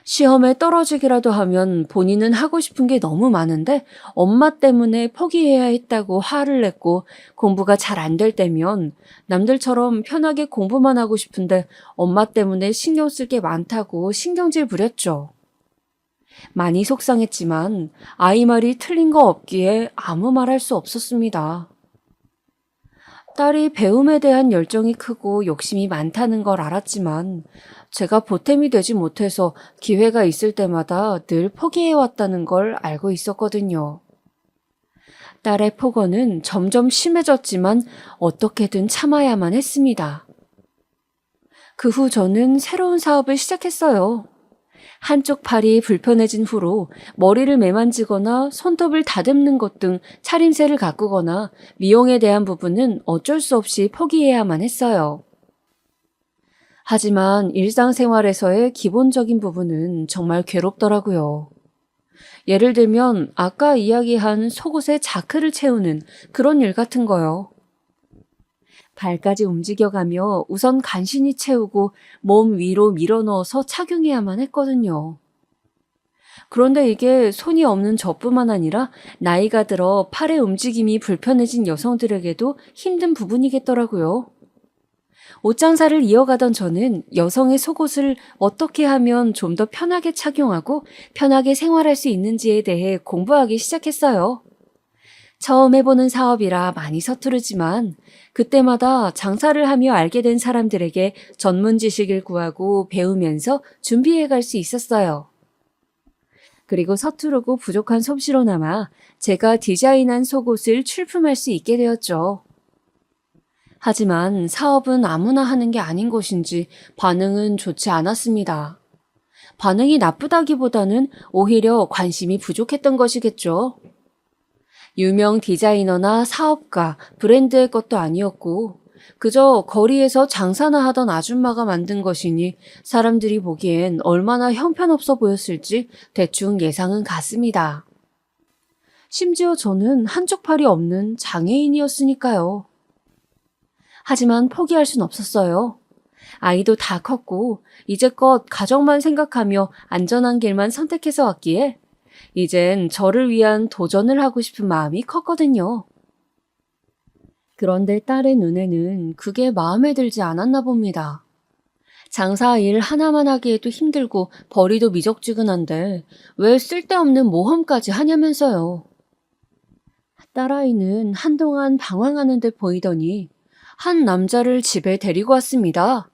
시험에 떨어지기라도 하면 본인은 하고 싶은 게 너무 많은데 엄마 때문에 포기해야 했다고 화를 냈고 공부가 잘 안 될 때면 남들처럼 편하게 공부만 하고 싶은데 엄마 때문에 신경 쓸 게 많다고 신경질 부렸죠. 많이 속상했지만 아이 말이 틀린 거 없기에 아무 말 할 수 없었습니다. 딸이 배움에 대한 열정이 크고 욕심이 많다는 걸 알았지만 제가 보탬이 되지 못해서 기회가 있을 때마다 늘 포기해왔다는 걸 알고 있었거든요. 딸의 폭언은 점점 심해졌지만 어떻게든 참아야만 했습니다. 그 후 저는 새로운 사업을 시작했어요. 한쪽 팔이 불편해진 후로 머리를 매만지거나 손톱을 다듬는 것 등 차림새를 가꾸거나 미용에 대한 부분은 어쩔 수 없이 포기해야만 했어요. 하지만 일상생활에서의 기본적인 부분은 정말 괴롭더라고요. 예를 들면 아까 이야기한 속옷에 자크를 채우는 그런 일 같은 거요. 발까지 움직여가며 우선 간신히 채우고 몸 위로 밀어넣어서 착용해야만 했거든요. 그런데 이게 손이 없는 저뿐만 아니라 나이가 들어 팔의 움직임이 불편해진 여성들에게도 힘든 부분이겠더라고요. 옷장사를 이어가던 저는 여성의 속옷을 어떻게 하면 좀 더 편하게 착용하고 편하게 생활할 수 있는지에 대해 공부하기 시작했어요. 처음 해보는 사업이라 많이 서투르지만 그때마다 장사를 하며 알게 된 사람들에게 전문 지식을 구하고 배우면서 준비해 갈 수 있었어요. 그리고 서투르고 부족한 솜씨로나마 제가 디자인한 속옷을 출품할 수 있게 되었죠. 하지만 사업은 아무나 하는 게 아닌 것인지 반응은 좋지 않았습니다. 반응이 나쁘다기보다는 오히려 관심이 부족했던 것이겠죠. 유명 디자이너나 사업가, 브랜드의 것도 아니었고 그저 거리에서 장사나 하던 아줌마가 만든 것이니 사람들이 보기엔 얼마나 형편없어 보였을지 대충 예상은 갔습니다. 심지어 저는 한쪽 팔이 없는 장애인이었으니까요. 하지만 포기할 순 없었어요. 아이도 다 컸고 이제껏 가정만 생각하며 안전한 길만 선택해서 왔기에 이젠 저를 위한 도전을 하고 싶은 마음이 컸거든요. 그런데 딸의 눈에는 그게 마음에 들지 않았나 봅니다. 장사 일 하나만 하기에도 힘들고 벌이도 미적지근한데 왜 쓸데없는 모험까지 하냐면서요. 딸아이는 한동안 방황하는 듯 보이더니 한 남자를 집에 데리고 왔습니다.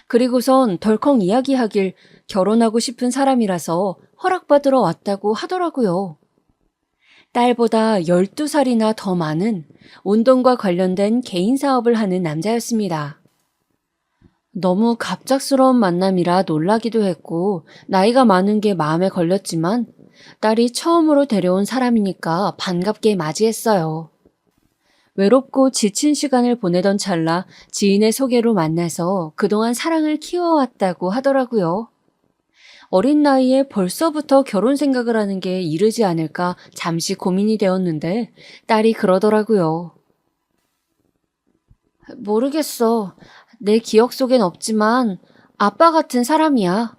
그리고선 덜컹 이야기하길 결혼하고 싶은 사람이라서 허락받으러 왔다고 하더라고요. 딸보다 12살이나 더 많은 운동과 관련된 개인 사업을 하는 남자였습니다. 너무 갑작스러운 만남이라 놀라기도 했고 나이가 많은 게 마음에 걸렸지만 딸이 처음으로 데려온 사람이니까 반갑게 맞이했어요. 외롭고 지친 시간을 보내던 찰나 지인의 소개로 만나서 그동안 사랑을 키워왔다고 하더라고요. 어린 나이에 벌써부터 결혼 생각을 하는 게 이르지 않을까 잠시 고민이 되었는데 딸이 그러더라고요. 모르겠어. 내 기억 속엔 없지만 아빠 같은 사람이야.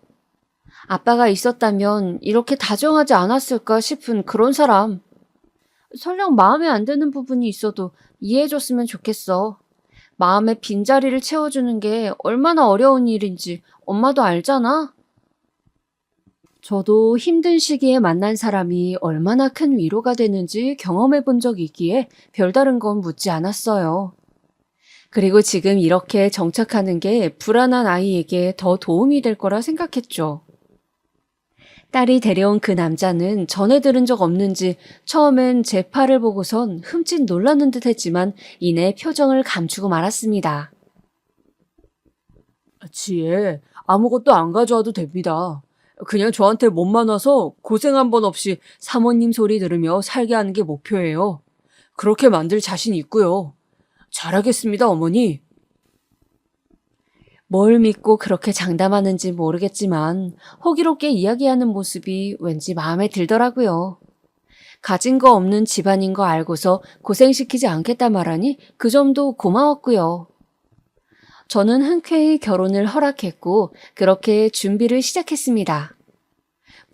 아빠가 있었다면 이렇게 다정하지 않았을까 싶은 그런 사람. 설령 마음에 안 드는 부분이 있어도 이해해줬으면 좋겠어. 마음의 빈자리를 채워주는 게 얼마나 어려운 일인지 엄마도 알잖아. 저도 힘든 시기에 만난 사람이 얼마나 큰 위로가 되는지 경험해 본 적이 있기에 별다른 건 묻지 않았어요. 그리고 지금 이렇게 정착하는 게 불안한 아이에게 더 도움이 될 거라 생각했죠. 딸이 데려온 그 남자는 전에 들은 적 없는지 처음엔 제 팔을 보고선 흠칫 놀라는 듯 했지만 이내 표정을 감추고 말았습니다. 지혜, 아무것도 안 가져와도 됩니다. 그냥 저한테 몸만 와서 고생 한 번 없이 사모님 소리 들으며 살게 하는 게 목표예요. 그렇게 만들 자신 있고요. 잘하겠습니다, 어머니. 뭘 믿고 그렇게 장담하는지 모르겠지만 호기롭게 이야기하는 모습이 왠지 마음에 들더라고요. 가진 거 없는 집안인 거 알고서 고생시키지 않겠다 말하니 그 점도 고마웠고요. 저는 흔쾌히 결혼을 허락했고 그렇게 준비를 시작했습니다.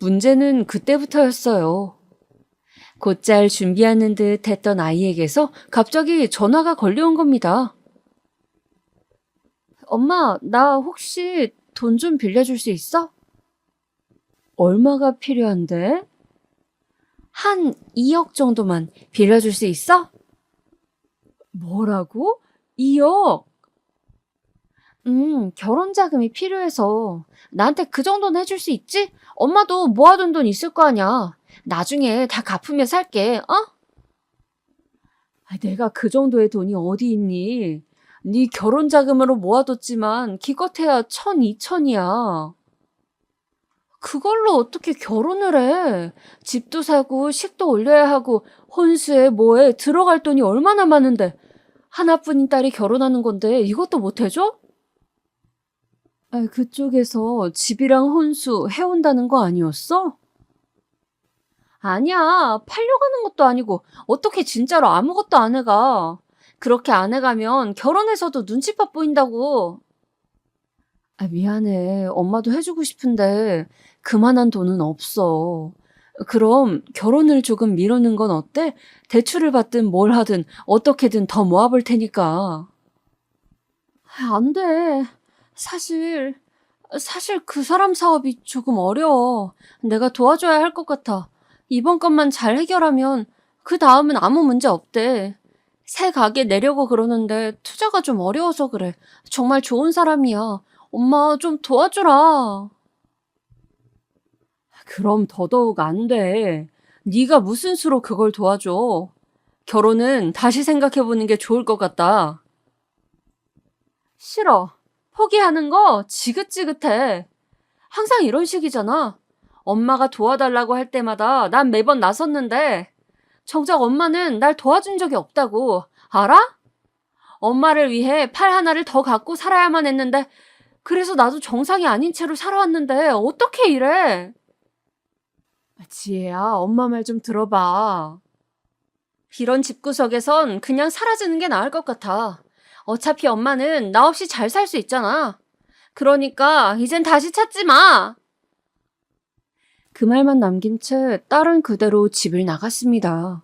문제는 그때부터였어요. 곧잘 준비하는 듯 했던 아이에게서 갑자기 전화가 걸려온 겁니다. 엄마, 나 혹시 돈 좀 빌려줄 수 있어? 얼마가 필요한데? 한 2억 정도만 빌려줄 수 있어? 뭐라고? 2억? 결혼 자금이 필요해서 나한테 그 정도는 해줄 수 있지? 엄마도 모아둔 돈 있을 거 아니야. 나중에 다 갚으며 살게, 어? 내가 그 정도의 돈이 어디 있니? 네 결혼 자금으로 모아뒀지만 기껏해야 1,000, 2,000이야. 그걸로 어떻게 결혼을 해? 집도 사고 식도 올려야 하고 혼수에 뭐에 들어갈 돈이 얼마나 많은데 하나뿐인 딸이 결혼하는 건데 이것도 못 해줘? 그쪽에서 집이랑 혼수 해온다는 거 아니었어? 아니야. 팔려고 하는 것도 아니고 어떻게 진짜로 아무것도 안 해가. 그렇게 안 해가면 결혼해서도 눈치밥 보인다고. 미안해. 엄마도 해주고 싶은데 그만한 돈은 없어. 그럼 결혼을 조금 미루는 건 어때? 대출을 받든 뭘 하든 어떻게든 더 모아볼 테니까. 안 돼. 사실 그 사람 사업이 조금 어려워. 내가 도와줘야 할 것 같아. 이번 것만 잘 해결하면 그 다음은 아무 문제 없대. 새 가게 내려고 그러는데 투자가 좀 어려워서 그래. 정말 좋은 사람이야. 엄마 좀 도와주라. 그럼 더더욱 안 돼. 네가 무슨 수로 그걸 도와줘. 결혼은 다시 생각해보는 게 좋을 것 같다. 싫어. 포기하는 거 지긋지긋해. 항상 이런 식이잖아. 엄마가 도와달라고 할 때마다 난 매번 나섰는데 정작 엄마는 날 도와준 적이 없다고. 알아? 엄마를 위해 팔 하나를 더 갖고 살아야만 했는데 그래서 나도 정상이 아닌 채로 살아왔는데 어떻게 이래? 지혜야, 엄마 말 좀 들어봐. 이런 집구석에선 그냥 사라지는 게 나을 것 같아. 어차피 엄마는 나 없이 잘 살 수 있잖아. 그러니까 이젠 다시 찾지 마. 그 말만 남긴 채 딸은 그대로 집을 나갔습니다.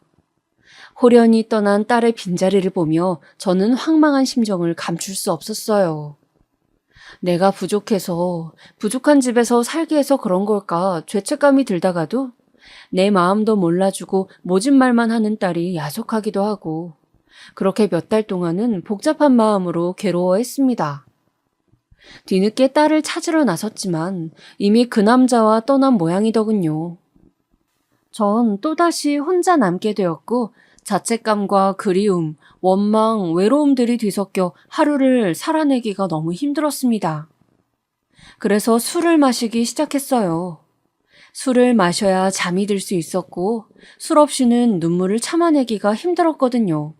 호련히 떠난 딸의 빈자리를 보며 저는 황망한 심정을 감출 수 없었어요. 내가 부족해서, 부족한 집에서 살게 해서 그런 걸까 죄책감이 들다가도 내 마음도 몰라주고 모진 말만 하는 딸이 야속하기도 하고 그렇게 몇 달 동안은 복잡한 마음으로 괴로워했습니다. 뒤늦게 딸을 찾으러 나섰지만 이미 그 남자와 떠난 모양이더군요. 전 또다시 혼자 남게 되었고 자책감과 그리움, 원망, 외로움들이 뒤섞여 하루를 살아내기가 너무 힘들었습니다. 그래서 술을 마시기 시작했어요. 술을 마셔야 잠이 들 수 있었고 술 없이는 눈물을 참아내기가 힘들었거든요.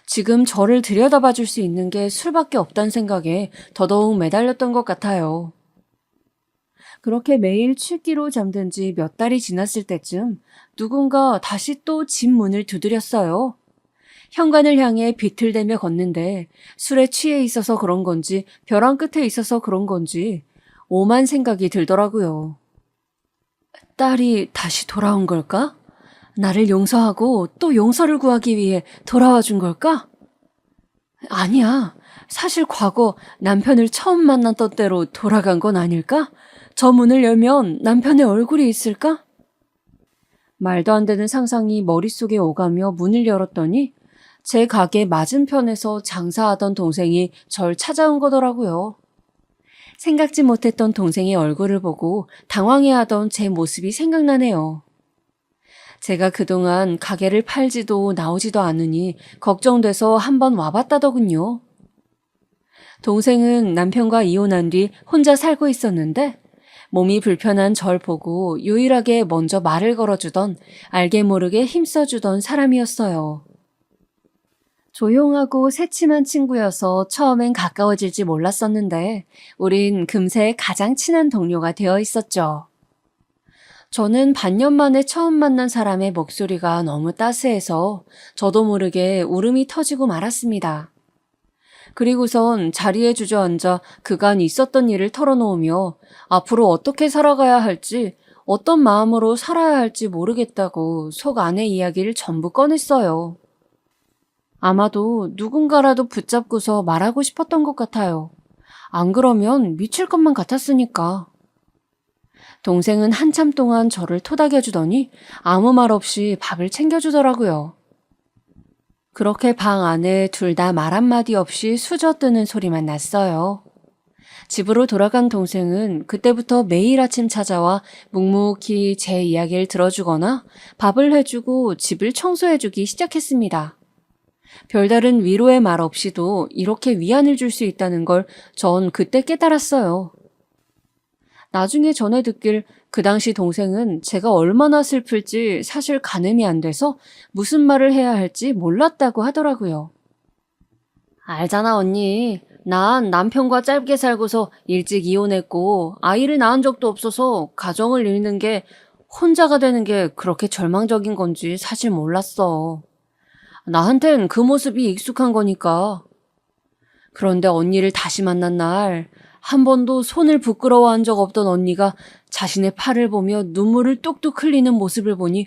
지금 저를 들여다봐 줄 수 있는 게 술밖에 없다는 생각에 더더욱 매달렸던 것 같아요. 그렇게 매일 취기로 잠든 지 몇 달이 지났을 때쯤 누군가 다시 또 집 문을 두드렸어요. 현관을 향해 비틀대며 걷는데 술에 취해 있어서 그런 건지 벼랑 끝에 있어서 그런 건지 오만 생각이 들더라고요. 딸이 다시 돌아온 걸까? 나를 용서하고 또 용서를 구하기 위해 돌아와 준 걸까? 아니야. 사실 과거 남편을 처음 만났던 때로 돌아간 건 아닐까? 저 문을 열면 남편의 얼굴이 있을까? 말도 안 되는 상상이 머릿속에 오가며 문을 열었더니 제 가게 맞은편에서 장사하던 동생이 절 찾아온 거더라고요. 생각지 못했던 동생의 얼굴을 보고 당황해하던 제 모습이 생각나네요. 제가 그동안 가게를 팔지도 나오지도 않으니 걱정돼서 한번 와봤다더군요. 동생은 남편과 이혼한 뒤 혼자 살고 있었는데 몸이 불편한 절 보고 유일하게 먼저 말을 걸어주던 알게 모르게 힘써주던 사람이었어요. 조용하고 새침한 친구여서 처음엔 가까워질지 몰랐었는데 우린 금세 가장 친한 동료가 되어 있었죠. 저는 반년 만에 처음 만난 사람의 목소리가 너무 따스해서 저도 모르게 울음이 터지고 말았습니다. 그리고선 자리에 주저앉아 그간 있었던 일을 털어놓으며 앞으로 어떻게 살아가야 할지, 어떤 마음으로 살아야 할지 모르겠다고 속 안의 이야기를 전부 꺼냈어요. 아마도 누군가라도 붙잡고서 말하고 싶었던 것 같아요. 안 그러면 미칠 것만 같았으니까. 동생은 한참 동안 저를 토닥여주더니 아무 말 없이 밥을 챙겨주더라고요. 그렇게 방 안에 둘 다 말 한마디 없이 수저뜨는 소리만 났어요. 집으로 돌아간 동생은 그때부터 매일 아침 찾아와 묵묵히 제 이야기를 들어주거나 밥을 해주고 집을 청소해주기 시작했습니다. 별다른 위로의 말 없이도 이렇게 위안을 줄 수 있다는 걸 전 그때 깨달았어요. 나중에 전해 듣길 그 당시 동생은 제가 얼마나 슬플지 사실 가늠이 안 돼서 무슨 말을 해야 할지 몰랐다고 하더라고요. 알잖아, 언니. 난 남편과 짧게 살고서 일찍 이혼했고 아이를 낳은 적도 없어서 가정을 잃는 게 혼자가 되는 게 그렇게 절망적인 건지 사실 몰랐어. 나한텐 그 모습이 익숙한 거니까. 그런데 언니를 다시 만난 날, 한 번도 손을 부끄러워한 적 없던 언니가 자신의 팔을 보며 눈물을 뚝뚝 흘리는 모습을 보니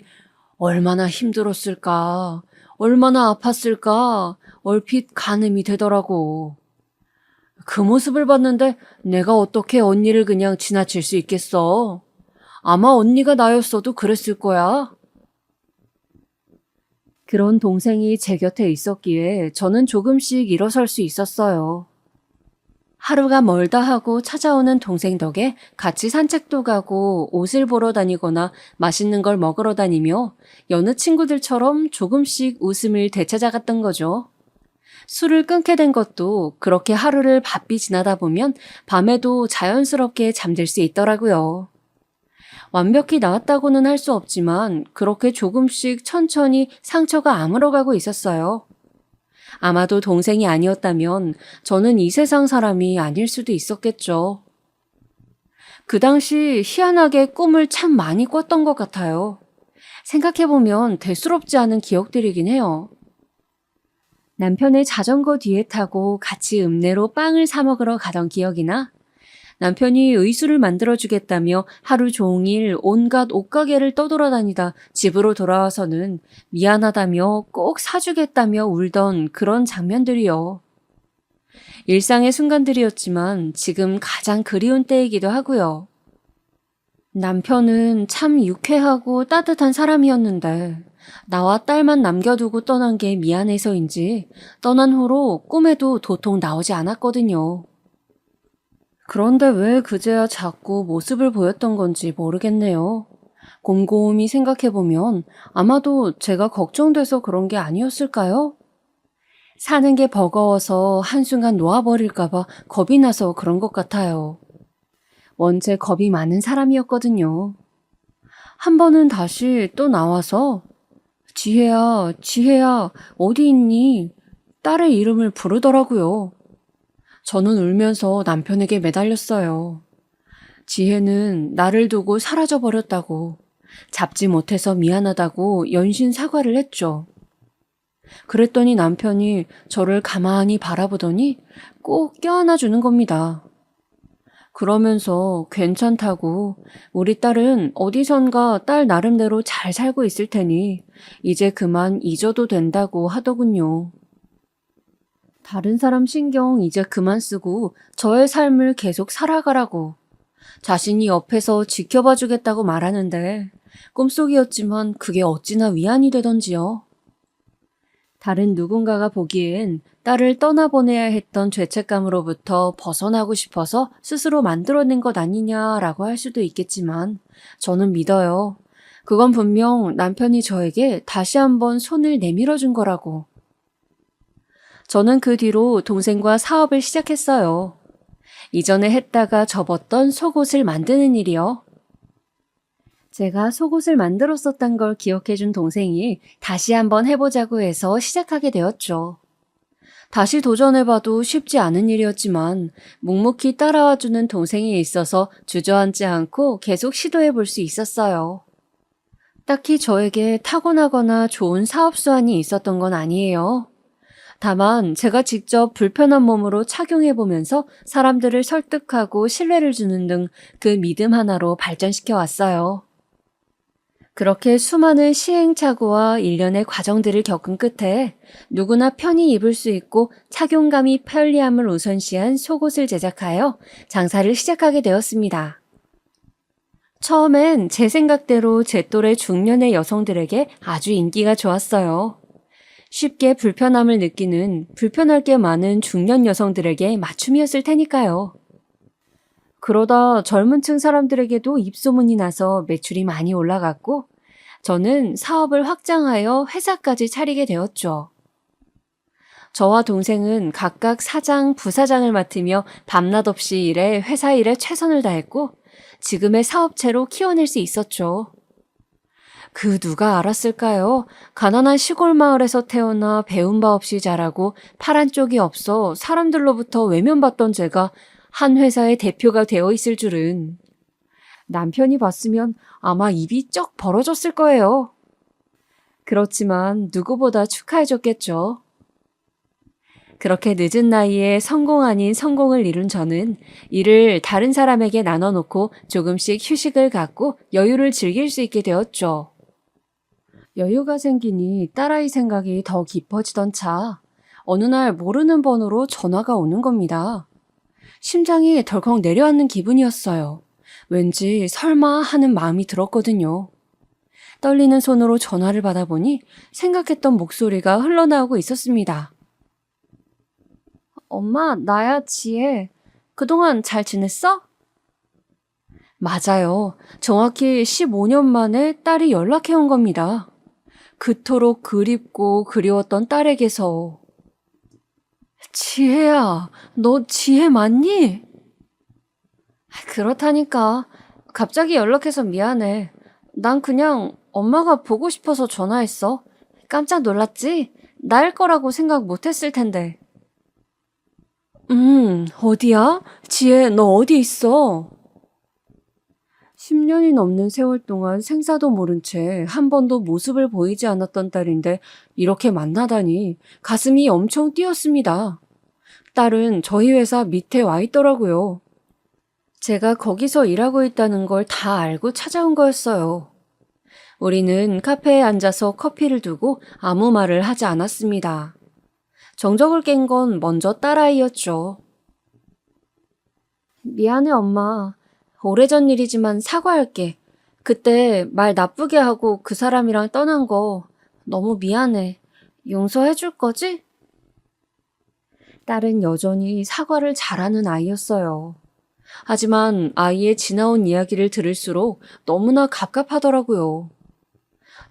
얼마나 힘들었을까, 얼마나 아팠을까, 얼핏 가늠이 되더라고. 그 모습을 봤는데 내가 어떻게 언니를 그냥 지나칠 수 있겠어? 아마 언니가 나였어도 그랬을 거야. 그런 동생이 제 곁에 있었기에 저는 조금씩 일어설 수 있었어요. 하루가 멀다 하고 찾아오는 동생 덕에 같이 산책도 가고 옷을 보러 다니거나 맛있는 걸 먹으러 다니며 여느 친구들처럼 조금씩 웃음을 되찾아갔던 거죠. 술을 끊게 된 것도 그렇게 하루를 바삐 지나다 보면 밤에도 자연스럽게 잠들 수 있더라고요. 완벽히 나았다고는 할 수 없지만 그렇게 조금씩 천천히 상처가 아물어가고 있었어요. 아마도 동생이 아니었다면 저는 이 세상 사람이 아닐 수도 있었겠죠. 그 당시 희한하게 꿈을 참 많이 꿨던 것 같아요. 생각해보면 대수롭지 않은 기억들이긴 해요. 남편의 자전거 뒤에 타고 같이 읍내로 빵을 사 먹으러 가던 기억이나 남편이 의수를 만들어주겠다며 하루 종일 온갖 옷가게를 떠돌아다니다 집으로 돌아와서는 미안하다며 꼭 사주겠다며 울던 그런 장면들이요. 일상의 순간들이었지만 지금 가장 그리운 때이기도 하고요. 남편은 참 유쾌하고 따뜻한 사람이었는데 나와 딸만 남겨두고 떠난 게 미안해서인지 떠난 후로 꿈에도 도통 나오지 않았거든요. 그런데 왜 그제야 자꾸 모습을 보였던 건지 모르겠네요. 곰곰이 생각해보면 아마도 제가 걱정돼서 그런 게 아니었을까요? 사는 게 버거워서 한순간 놓아버릴까봐 겁이 나서 그런 것 같아요. 원체 겁이 많은 사람이었거든요. 한 번은 다시 또 나와서 지혜야, 지혜야, 어디 있니? 딸의 이름을 부르더라고요. 저는 울면서 남편에게 매달렸어요. 지혜는 나를 두고 사라져버렸다고, 잡지 못해서 미안하다고 연신 사과를 했죠. 그랬더니 남편이 저를 가만히 바라보더니 꼭 껴안아 주는 겁니다. 그러면서 괜찮다고 우리 딸은 어디선가 딸 나름대로 잘 살고 있을 테니 이제 그만 잊어도 된다고 하더군요. 다른 사람 신경 이제 그만 쓰고 저의 삶을 계속 살아가라고 자신이 옆에서 지켜봐 주겠다고 말하는데 꿈속이었지만 그게 어찌나 위안이 되던지요. 다른 누군가가 보기엔 딸을 떠나보내야 했던 죄책감으로부터 벗어나고 싶어서 스스로 만들어낸 것 아니냐라고 할 수도 있겠지만 저는 믿어요. 그건 분명 남편이 저에게 다시 한번 손을 내밀어 준 거라고. 저는 그 뒤로 동생과 사업을 시작했어요. 이전에 했다가 접었던 속옷을 만드는 일이요. 제가 속옷을 만들었었던 걸 기억해준 동생이 다시 한번 해보자고 해서 시작하게 되었죠. 다시 도전해봐도 쉽지 않은 일이었지만 묵묵히 따라와주는 동생이 있어서 주저앉지 않고 계속 시도해볼 수 있었어요. 딱히 저에게 타고나거나 좋은 사업 수완이 있었던 건 아니에요. 다만 제가 직접 불편한 몸으로 착용해보면서 사람들을 설득하고 신뢰를 주는 등 그 믿음 하나로 발전시켜 왔어요. 그렇게 수많은 시행착오와 일련의 과정들을 겪은 끝에 누구나 편히 입을 수 있고 착용감이 편리함을 우선시한 속옷을 제작하여 장사를 시작하게 되었습니다. 처음엔 제 생각대로 제 또래 중년의 여성들에게 아주 인기가 좋았어요. 쉽게 불편함을 느끼는 불편할 게 많은 중년 여성들에게 맞춤이었을 테니까요. 그러다 젊은 층 사람들에게도 입소문이 나서 매출이 많이 올라갔고, 저는 사업을 확장하여 회사까지 차리게 되었죠. 저와 동생은 각각 사장, 부사장을 맡으며 밤낮 없이 일해 회사 일에 최선을 다했고, 지금의 사업체로 키워낼 수 있었죠. 그 누가 알았을까요? 가난한 시골 마을에서 태어나 배운 바 없이 자라고 파란 쪽이 없어 사람들로부터 외면받던 제가 한 회사의 대표가 되어 있을 줄은. 남편이 봤으면 아마 입이 쩍 벌어졌을 거예요. 그렇지만 누구보다 축하해줬겠죠. 그렇게 늦은 나이에 성공 아닌 성공을 이룬 저는 일을 다른 사람에게 나눠놓고 조금씩 휴식을 갖고 여유를 즐길 수 있게 되었죠. 여유가 생기니 딸아이 생각이 더 깊어지던 차, 어느 날 모르는 번호로 전화가 오는 겁니다. 심장이 덜컥 내려앉는 기분이었어요. 왠지 설마 하는 마음이 들었거든요. 떨리는 손으로 전화를 받아보니 생각했던 목소리가 흘러나오고 있었습니다. 엄마, 나야, 지혜. 그동안 잘 지냈어? 맞아요. 정확히 15년 만에 딸이 연락해온 겁니다. 그토록 그립고 그리웠던 딸에게서. 지혜야, 너 지혜 맞니? 그렇다니까. 갑자기 연락해서 미안해. 난 그냥 엄마가 보고 싶어서 전화했어. 깜짝 놀랐지? 나일 거라고 생각 못했을 텐데. 어디야? 지혜, 너 어디 있어? 10년이 넘는 세월 동안 생사도 모른 채 한 번도 모습을 보이지 않았던 딸인데 이렇게 만나다니 가슴이 엄청 뛰었습니다. 딸은 저희 회사 밑에 와 있더라고요. 제가 거기서 일하고 있다는 걸 다 알고 찾아온 거였어요. 우리는 카페에 앉아서 커피를 두고 아무 말을 하지 않았습니다. 정적을 깬 건 먼저 딸아이였죠. 미안해, 엄마. 오래전 일이지만 사과할게. 그때 말 나쁘게 하고 그 사람이랑 떠난 거 너무 미안해. 용서해 줄 거지? 딸은 여전히 사과를 잘하는 아이였어요. 하지만 아이의 지나온 이야기를 들을수록 너무나 갑갑하더라고요.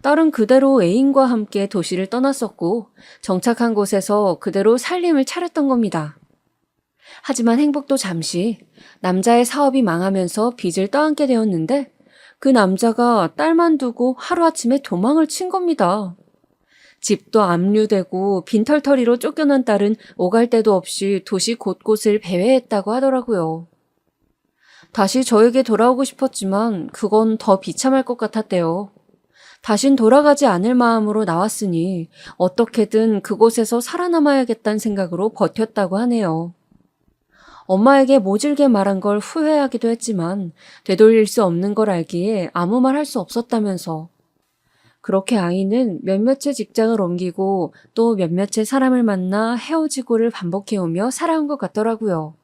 딸은 그대로 애인과 함께 도시를 떠났었고 정착한 곳에서 그대로 살림을 차렸던 겁니다. 하지만 행복도 잠시, 남자의 사업이 망하면서 빚을 떠안게 되었는데 그 남자가 딸만 두고 하루아침에 도망을 친 겁니다. 집도 압류되고 빈털터리로 쫓겨난 딸은 오갈 데도 없이 도시 곳곳을 배회했다고 하더라고요. 다시 저에게 돌아오고 싶었지만 그건 더 비참할 것 같았대요. 다신 돌아가지 않을 마음으로 나왔으니 어떻게든 그곳에서 살아남아야겠다는 생각으로 버텼다고 하네요. 엄마에게 모질게 말한 걸 후회하기도 했지만 되돌릴 수 없는 걸 알기에 아무 말 할 수 없었다면서. 그렇게 아이는 몇몇의 직장을 옮기고 또 몇몇의 사람을 만나 헤어지고를 반복해오며 살아온 것 같더라고요.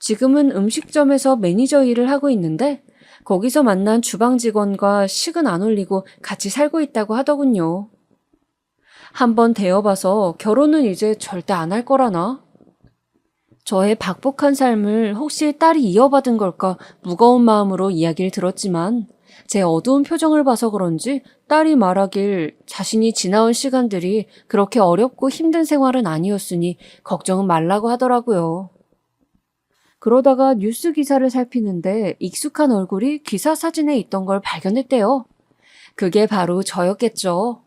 지금은 음식점에서 매니저 일을 하고 있는데 거기서 만난 주방 직원과 식은 안 올리고 같이 살고 있다고 하더군요. 한번 대여봐서 결혼은 이제 절대 안 할 거라나? 저의 박복한 삶을 혹시 딸이 이어받은 걸까 무거운 마음으로 이야기를 들었지만 제 어두운 표정을 봐서 그런지 딸이 말하길 자신이 지나온 시간들이 그렇게 어렵고 힘든 생활은 아니었으니 걱정은 말라고 하더라고요. 그러다가 뉴스 기사를 살피는데 익숙한 얼굴이 기사 사진에 있던 걸 발견했대요. 그게 바로 저였겠죠.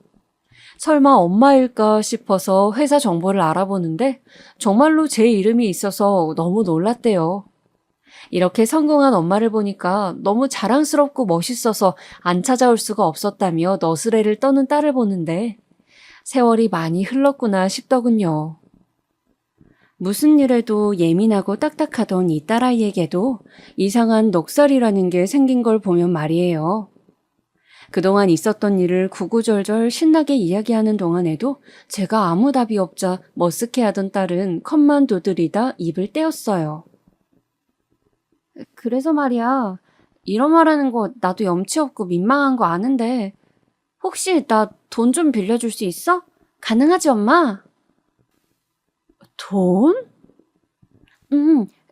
설마 엄마일까 싶어서 회사 정보를 알아보는데 정말로 제 이름이 있어서 너무 놀랐대요. 이렇게 성공한 엄마를 보니까 너무 자랑스럽고 멋있어서 안 찾아올 수가 없었다며 너스레를 떠는 딸을 보는데 세월이 많이 흘렀구나 싶더군요. 무슨 일에도 예민하고 딱딱하던 이 딸아이에게도 이상한 넋살이라는 게 생긴 걸 보면 말이에요. 그동안 있었던 일을 구구절절 신나게 이야기하는 동안에도 제가 아무 답이 없자 머쓱해하던 딸은 컵만 두드리다 입을 떼었어요. 그래서 말이야, 이런 말하는 거 나도 염치 없고 민망한 거 아는데 혹시 나 돈 좀 빌려줄 수 있어? 가능하지, 엄마? 돈?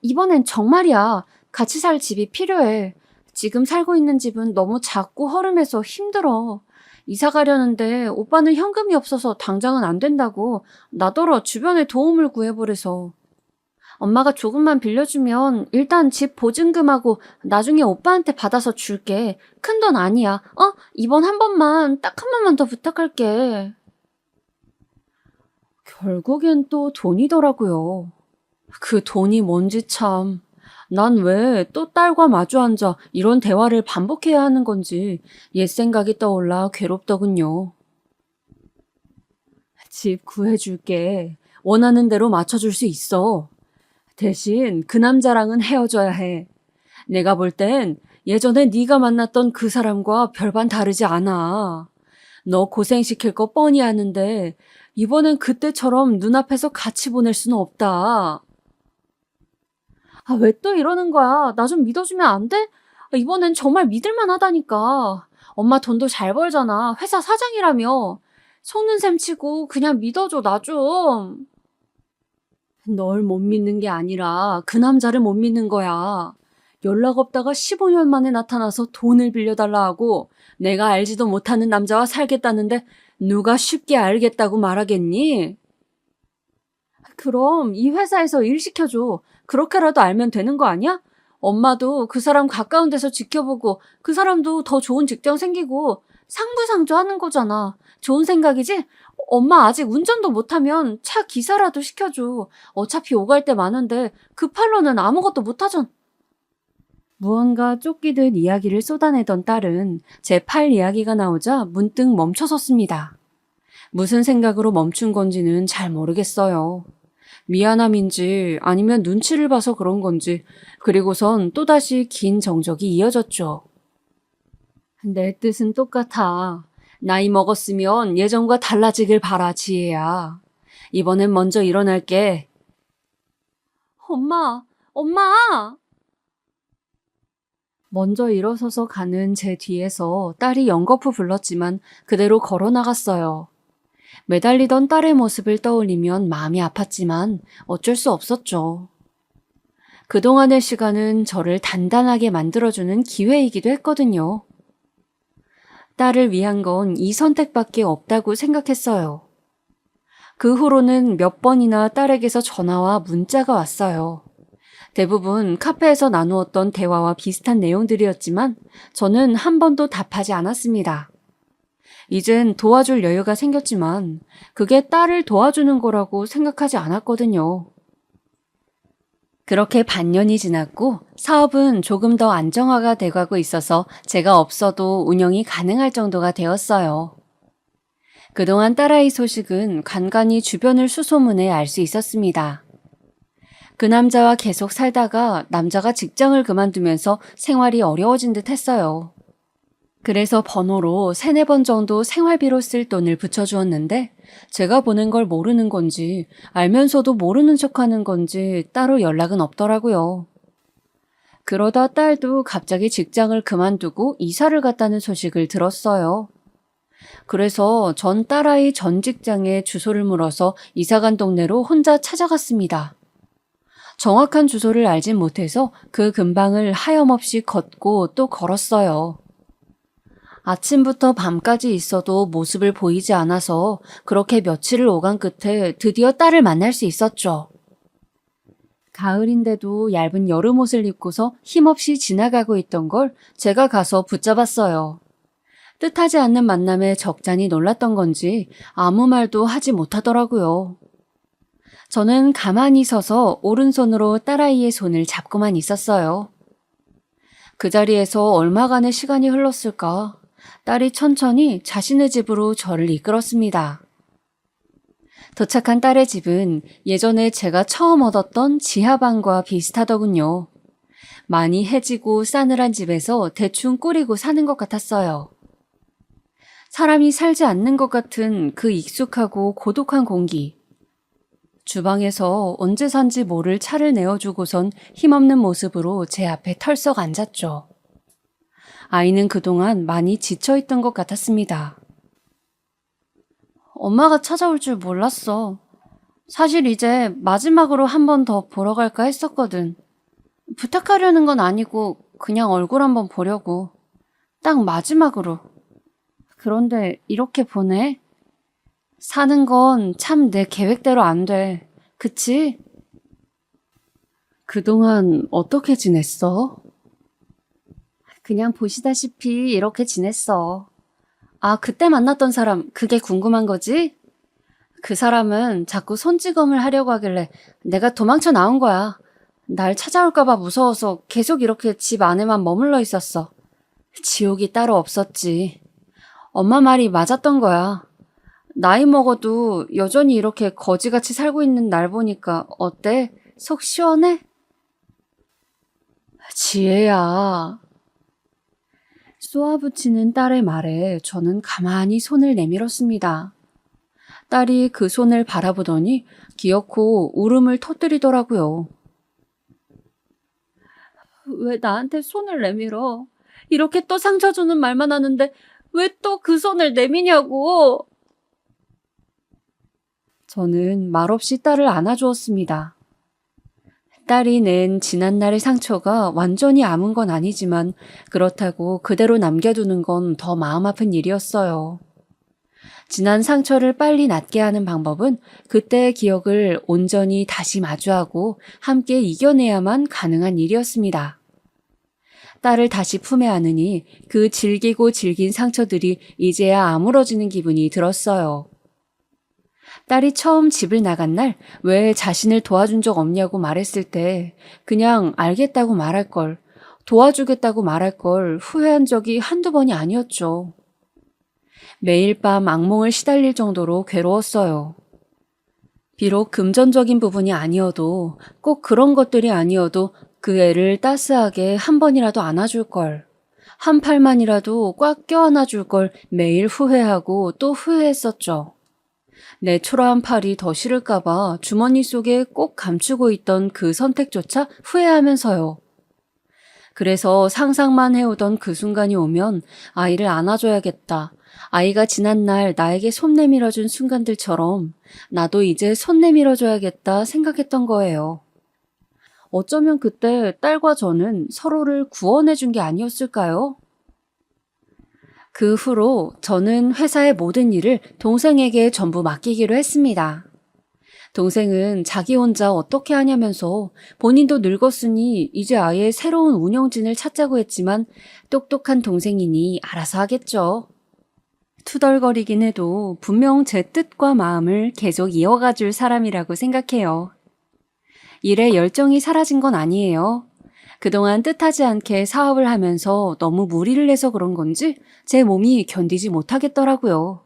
이번엔 정말이야. 같이 살 집이 필요해. 지금 살고 있는 집은 너무 작고 허름해서 힘들어. 이사 가려는데 오빠는 현금이 없어서 당장은 안 된다고 나더러 주변에 도움을 구해보래서. 엄마가 조금만 빌려주면 일단 집 보증금하고 나중에 오빠한테 받아서 줄게. 큰 돈 아니야. 이번 한 번만, 딱 한 번만 더 부탁할게. 결국엔 또 돈이더라고요. 그 돈이 뭔지 참. 난 왜 또 딸과 마주 앉아 이런 대화를 반복해야 하는 건지 옛 생각이 떠올라 괴롭더군요. 집 구해줄게. 원하는 대로 맞춰줄 수 있어. 대신 그 남자랑은 헤어져야 해. 내가 볼 땐 예전에 네가 만났던 그 사람과 별반 다르지 않아. 너 고생시킬 거 뻔히 아는데 이번엔 그때처럼 눈앞에서 같이 보낼 수는 없다. 왜 또 이러는 거야? 나 좀 믿어주면 안 돼? 이번엔 정말 믿을만 하다니까. 엄마 돈도 잘 벌잖아. 회사 사장이라며. 속는 셈 치고 그냥 믿어줘, 나 좀. 널 못 믿는 게 아니라 그 남자를 못 믿는 거야. 연락 없다가 15년 만에 나타나서 돈을 빌려달라 하고 내가 알지도 못하는 남자와 살겠다는데 누가 쉽게 알겠다고 말하겠니? 그럼 이 회사에서 일 시켜줘. 그렇게라도 알면 되는 거 아니야? 엄마도 그 사람 가까운 데서 지켜보고 그 사람도 더 좋은 직장 생기고 상부상조 하는 거잖아. 좋은 생각이지? 엄마 아직 운전도 못하면 차 기사라도 시켜줘. 어차피 오갈 데 많은데 그 팔로는 아무것도 못하잖아. 무언가 쫓기듯 이야기를 쏟아내던 딸은 제 팔 이야기가 나오자 문득 멈춰섰습니다. 무슨 생각으로 멈춘 건지는 잘 모르겠어요. 미안함인지 아니면 눈치를 봐서 그런 건지 그리고선 또다시 긴 정적이 이어졌죠. 내 뜻은 똑같아. 나이 먹었으면 예전과 달라지길 바라, 지혜야. 이번엔 먼저 일어날게. 엄마, 엄마! 먼저 일어서서 가는 제 뒤에서 딸이 연거푸 불렀지만 그대로 걸어 나갔어요. 매달리던 딸의 모습을 떠올리면 마음이 아팠지만 어쩔 수 없었죠. 그동안의 시간은 저를 단단하게 만들어주는 기회이기도 했거든요. 딸을 위한 건 이 선택밖에 없다고 생각했어요. 그 후로는 몇 번이나 딸에게서 전화와 문자가 왔어요. 대부분 카페에서 나누었던 대화와 비슷한 내용들이었지만 저는 한 번도 답하지 않았습니다. 이젠 도와줄 여유가 생겼지만 그게 딸을 도와주는 거라고 생각하지 않았거든요. 그렇게 반년이 지났고 사업은 조금 더 안정화가 돼가고 있어서 제가 없어도 운영이 가능할 정도가 되었어요. 그동안 딸아이 소식은 간간히 주변을 수소문해 알 수 있었습니다. 그 남자와 계속 살다가 남자가 직장을 그만두면서 생활이 어려워진 듯 했어요. 그래서 번호로 3-4번 정도 생활비로 쓸 돈을 붙여주었는데 제가 보낸 걸 모르는 건지 알면서도 모르는 척하는 건지 따로 연락은 없더라고요. 그러다 딸도 갑자기 직장을 그만두고 이사를 갔다는 소식을 들었어요. 그래서 전 딸아이 전 직장에 주소를 물어서 이사간 동네로 혼자 찾아갔습니다. 정확한 주소를 알진 못해서 그 근방을 하염없이 걷고 또 걸었어요. 아침부터 밤까지 있어도 모습을 보이지 않아서 그렇게 며칠을 오간 끝에 드디어 딸을 만날 수 있었죠. 가을인데도 얇은 여름 옷을 입고서 힘없이 지나가고 있던 걸 제가 가서 붙잡았어요. 뜻하지 않는 만남에 적잖이 놀랐던 건지 아무 말도 하지 못하더라고요. 저는 가만히 서서 오른손으로 딸아이의 손을 잡고만 있었어요. 그 자리에서 얼마간의 시간이 흘렀을까? 딸이 천천히 자신의 집으로 저를 이끌었습니다. 도착한 딸의 집은 예전에 제가 처음 얻었던 지하방과 비슷하더군요. 많이 해지고 싸늘한 집에서 대충 꾸리고 사는 것 같았어요. 사람이 살지 않는 것 같은 그 익숙하고 고독한 공기. 주방에서 언제 산지 모를 차를 내어주고선 힘없는 모습으로 제 앞에 털썩 앉았죠. 아이는 그동안 많이 지쳐있던 것 같았습니다. 엄마가 찾아올 줄 몰랐어. 사실 이제 마지막으로 한 번 더 보러 갈까 했었거든. 부탁하려는 건 아니고 그냥 얼굴 한번 보려고. 딱 마지막으로. 그런데 이렇게 보내? 사는 건 참 내 계획대로 안 돼. 그치? 그동안 어떻게 지냈어? 그냥 보시다시피 이렇게 지냈어. 아, 그때 만났던 사람, 그게 궁금한 거지? 그 사람은 자꾸 손찌검을 하려고 하길래 내가 도망쳐 나온 거야. 날 찾아올까봐 무서워서 계속 이렇게 집 안에만 머물러 있었어. 지옥이 따로 없었지. 엄마 말이 맞았던 거야. 나이 먹어도 여전히 이렇게 거지같이 살고 있는 날 보니까 어때? 속 시원해? 지혜야. 쏘아붙이는 딸의 말에 저는 가만히 손을 내밀었습니다. 딸이 그 손을 바라보더니 기어코 울음을 터뜨리더라고요. 왜 나한테 손을 내밀어? 이렇게 또 상처 주는 말만 하는데 왜 또 그 손을 내미냐고. 저는 말없이 딸을 안아주었습니다. 딸이 낸 지난날의 상처가 완전히 아문 건 아니지만 그렇다고 그대로 남겨두는 건 더 마음 아픈 일이었어요. 지난 상처를 빨리 낫게 하는 방법은 그때의 기억을 온전히 다시 마주하고 함께 이겨내야만 가능한 일이었습니다. 딸을 다시 품에 안으니 그 질기고 질긴 상처들이 이제야 아물어지는 기분이 들었어요. 딸이 처음 집을 나간 날 왜 자신을 도와준 적 없냐고 말했을 때 그냥 알겠다고 말할 걸, 도와주겠다고 말할 걸 후회한 적이 한두 번이 아니었죠. 매일 밤 악몽을 시달릴 정도로 괴로웠어요. 비록 금전적인 부분이 아니어도 꼭 그런 것들이 아니어도 그 애를 따스하게 한 번이라도 안아줄 걸, 한 팔만이라도 꽉 껴안아줄 걸 매일 후회하고 또 후회했었죠. 내 초라한 팔이 더 싫을까봐 주머니 속에 꼭 감추고 있던 그 선택조차 후회하면서요. 그래서 상상만 해오던 그 순간이 오면 아이를 안아줘야겠다. 아이가 지난날 나에게 손 내밀어준 순간들처럼 나도 이제 손 내밀어줘야겠다 생각했던 거예요. 어쩌면 그때 딸과 저는 서로를 구원해준 게 아니었을까요? 그 후로 저는 회사의 모든 일을 동생에게 전부 맡기기로 했습니다. 동생은 자기 혼자 어떻게 하냐면서 본인도 늙었으니 이제 아예 새로운 운영진을 찾자고 했지만 똑똑한 동생이니 알아서 하겠죠. 투덜거리긴 해도 분명 제 뜻과 마음을 계속 이어가 줄 사람이라고 생각해요. 일에 열정이 사라진 건 아니에요. 그동안 뜻하지 않게 사업을 하면서 너무 무리를 해서 그런 건지 제 몸이 견디지 못하겠더라고요.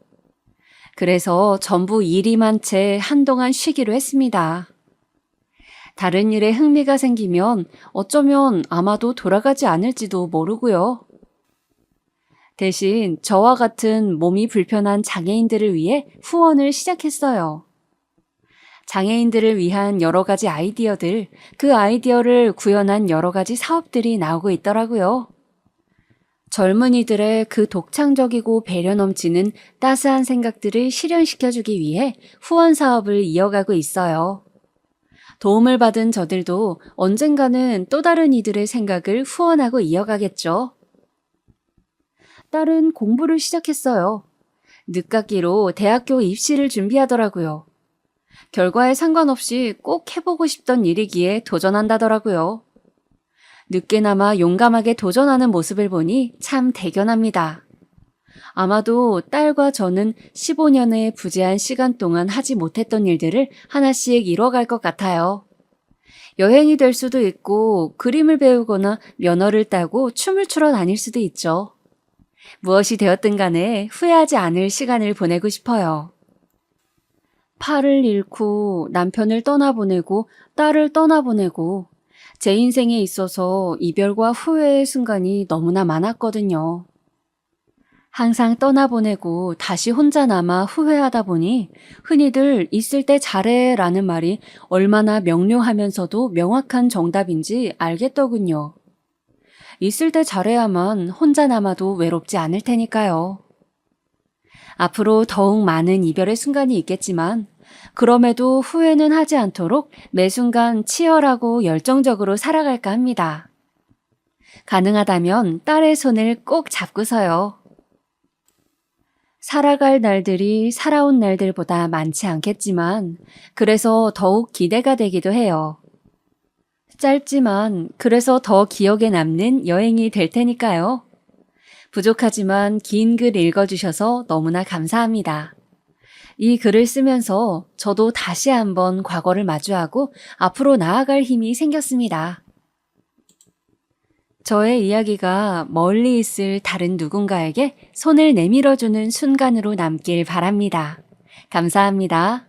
그래서 전부 일이 많은 채 한동안 쉬기로 했습니다. 다른 일에 흥미가 생기면 어쩌면 아마도 돌아가지 않을지도 모르고요. 대신 저와 같은 몸이 불편한 장애인들을 위해 후원을 시작했어요. 장애인들을 위한 여러 가지 아이디어들, 그 아이디어를 구현한 여러 가지 사업들이 나오고 있더라고요. 젊은이들의 그 독창적이고 배려 넘치는 따스한 생각들을 실현시켜주기 위해 후원 사업을 이어가고 있어요. 도움을 받은 저들도 언젠가는 또 다른 이들의 생각을 후원하고 이어가겠죠. 딸은 공부를 시작했어요. 늦깎이로 대학교 입시를 준비하더라고요. 결과에 상관없이 꼭 해보고 싶던 일이기에 도전한다더라고요. 늦게나마 용감하게 도전하는 모습을 보니 참 대견합니다. 아마도 딸과 저는 15년의 부재한 시간 동안 하지 못했던 일들을 하나씩 이뤄갈 것 같아요. 여행이 될 수도 있고 그림을 배우거나 면허를 따고 춤을 추러 다닐 수도 있죠. 무엇이 되었든 간에 후회하지 않을 시간을 보내고 싶어요. 팔을 잃고 남편을 떠나보내고 딸을 떠나보내고 제 인생에 있어서 이별과 후회의 순간이 너무나 많았거든요. 항상 떠나보내고 다시 혼자 남아 후회하다 보니 흔히들 있을 때 잘해 라는 말이 얼마나 명료하면서도 명확한 정답인지 알겠더군요. 있을 때 잘해야만 혼자 남아도 외롭지 않을 테니까요. 앞으로 더욱 많은 이별의 순간이 있겠지만 그럼에도 후회는 하지 않도록 매 순간 치열하고 열정적으로 살아갈까 합니다. 가능하다면 딸의 손을 꼭 잡고서요. 살아갈 날들이 살아온 날들보다 많지 않겠지만 그래서 더욱 기대가 되기도 해요. 짧지만 그래서 더 기억에 남는 여행이 될 테니까요. 부족하지만 긴 글 읽어주셔서 너무나 감사합니다. 이 글을 쓰면서 저도 다시 한번 과거를 마주하고 앞으로 나아갈 힘이 생겼습니다. 저의 이야기가 멀리 있을 다른 누군가에게 손을 내밀어주는 순간으로 남길 바랍니다. 감사합니다.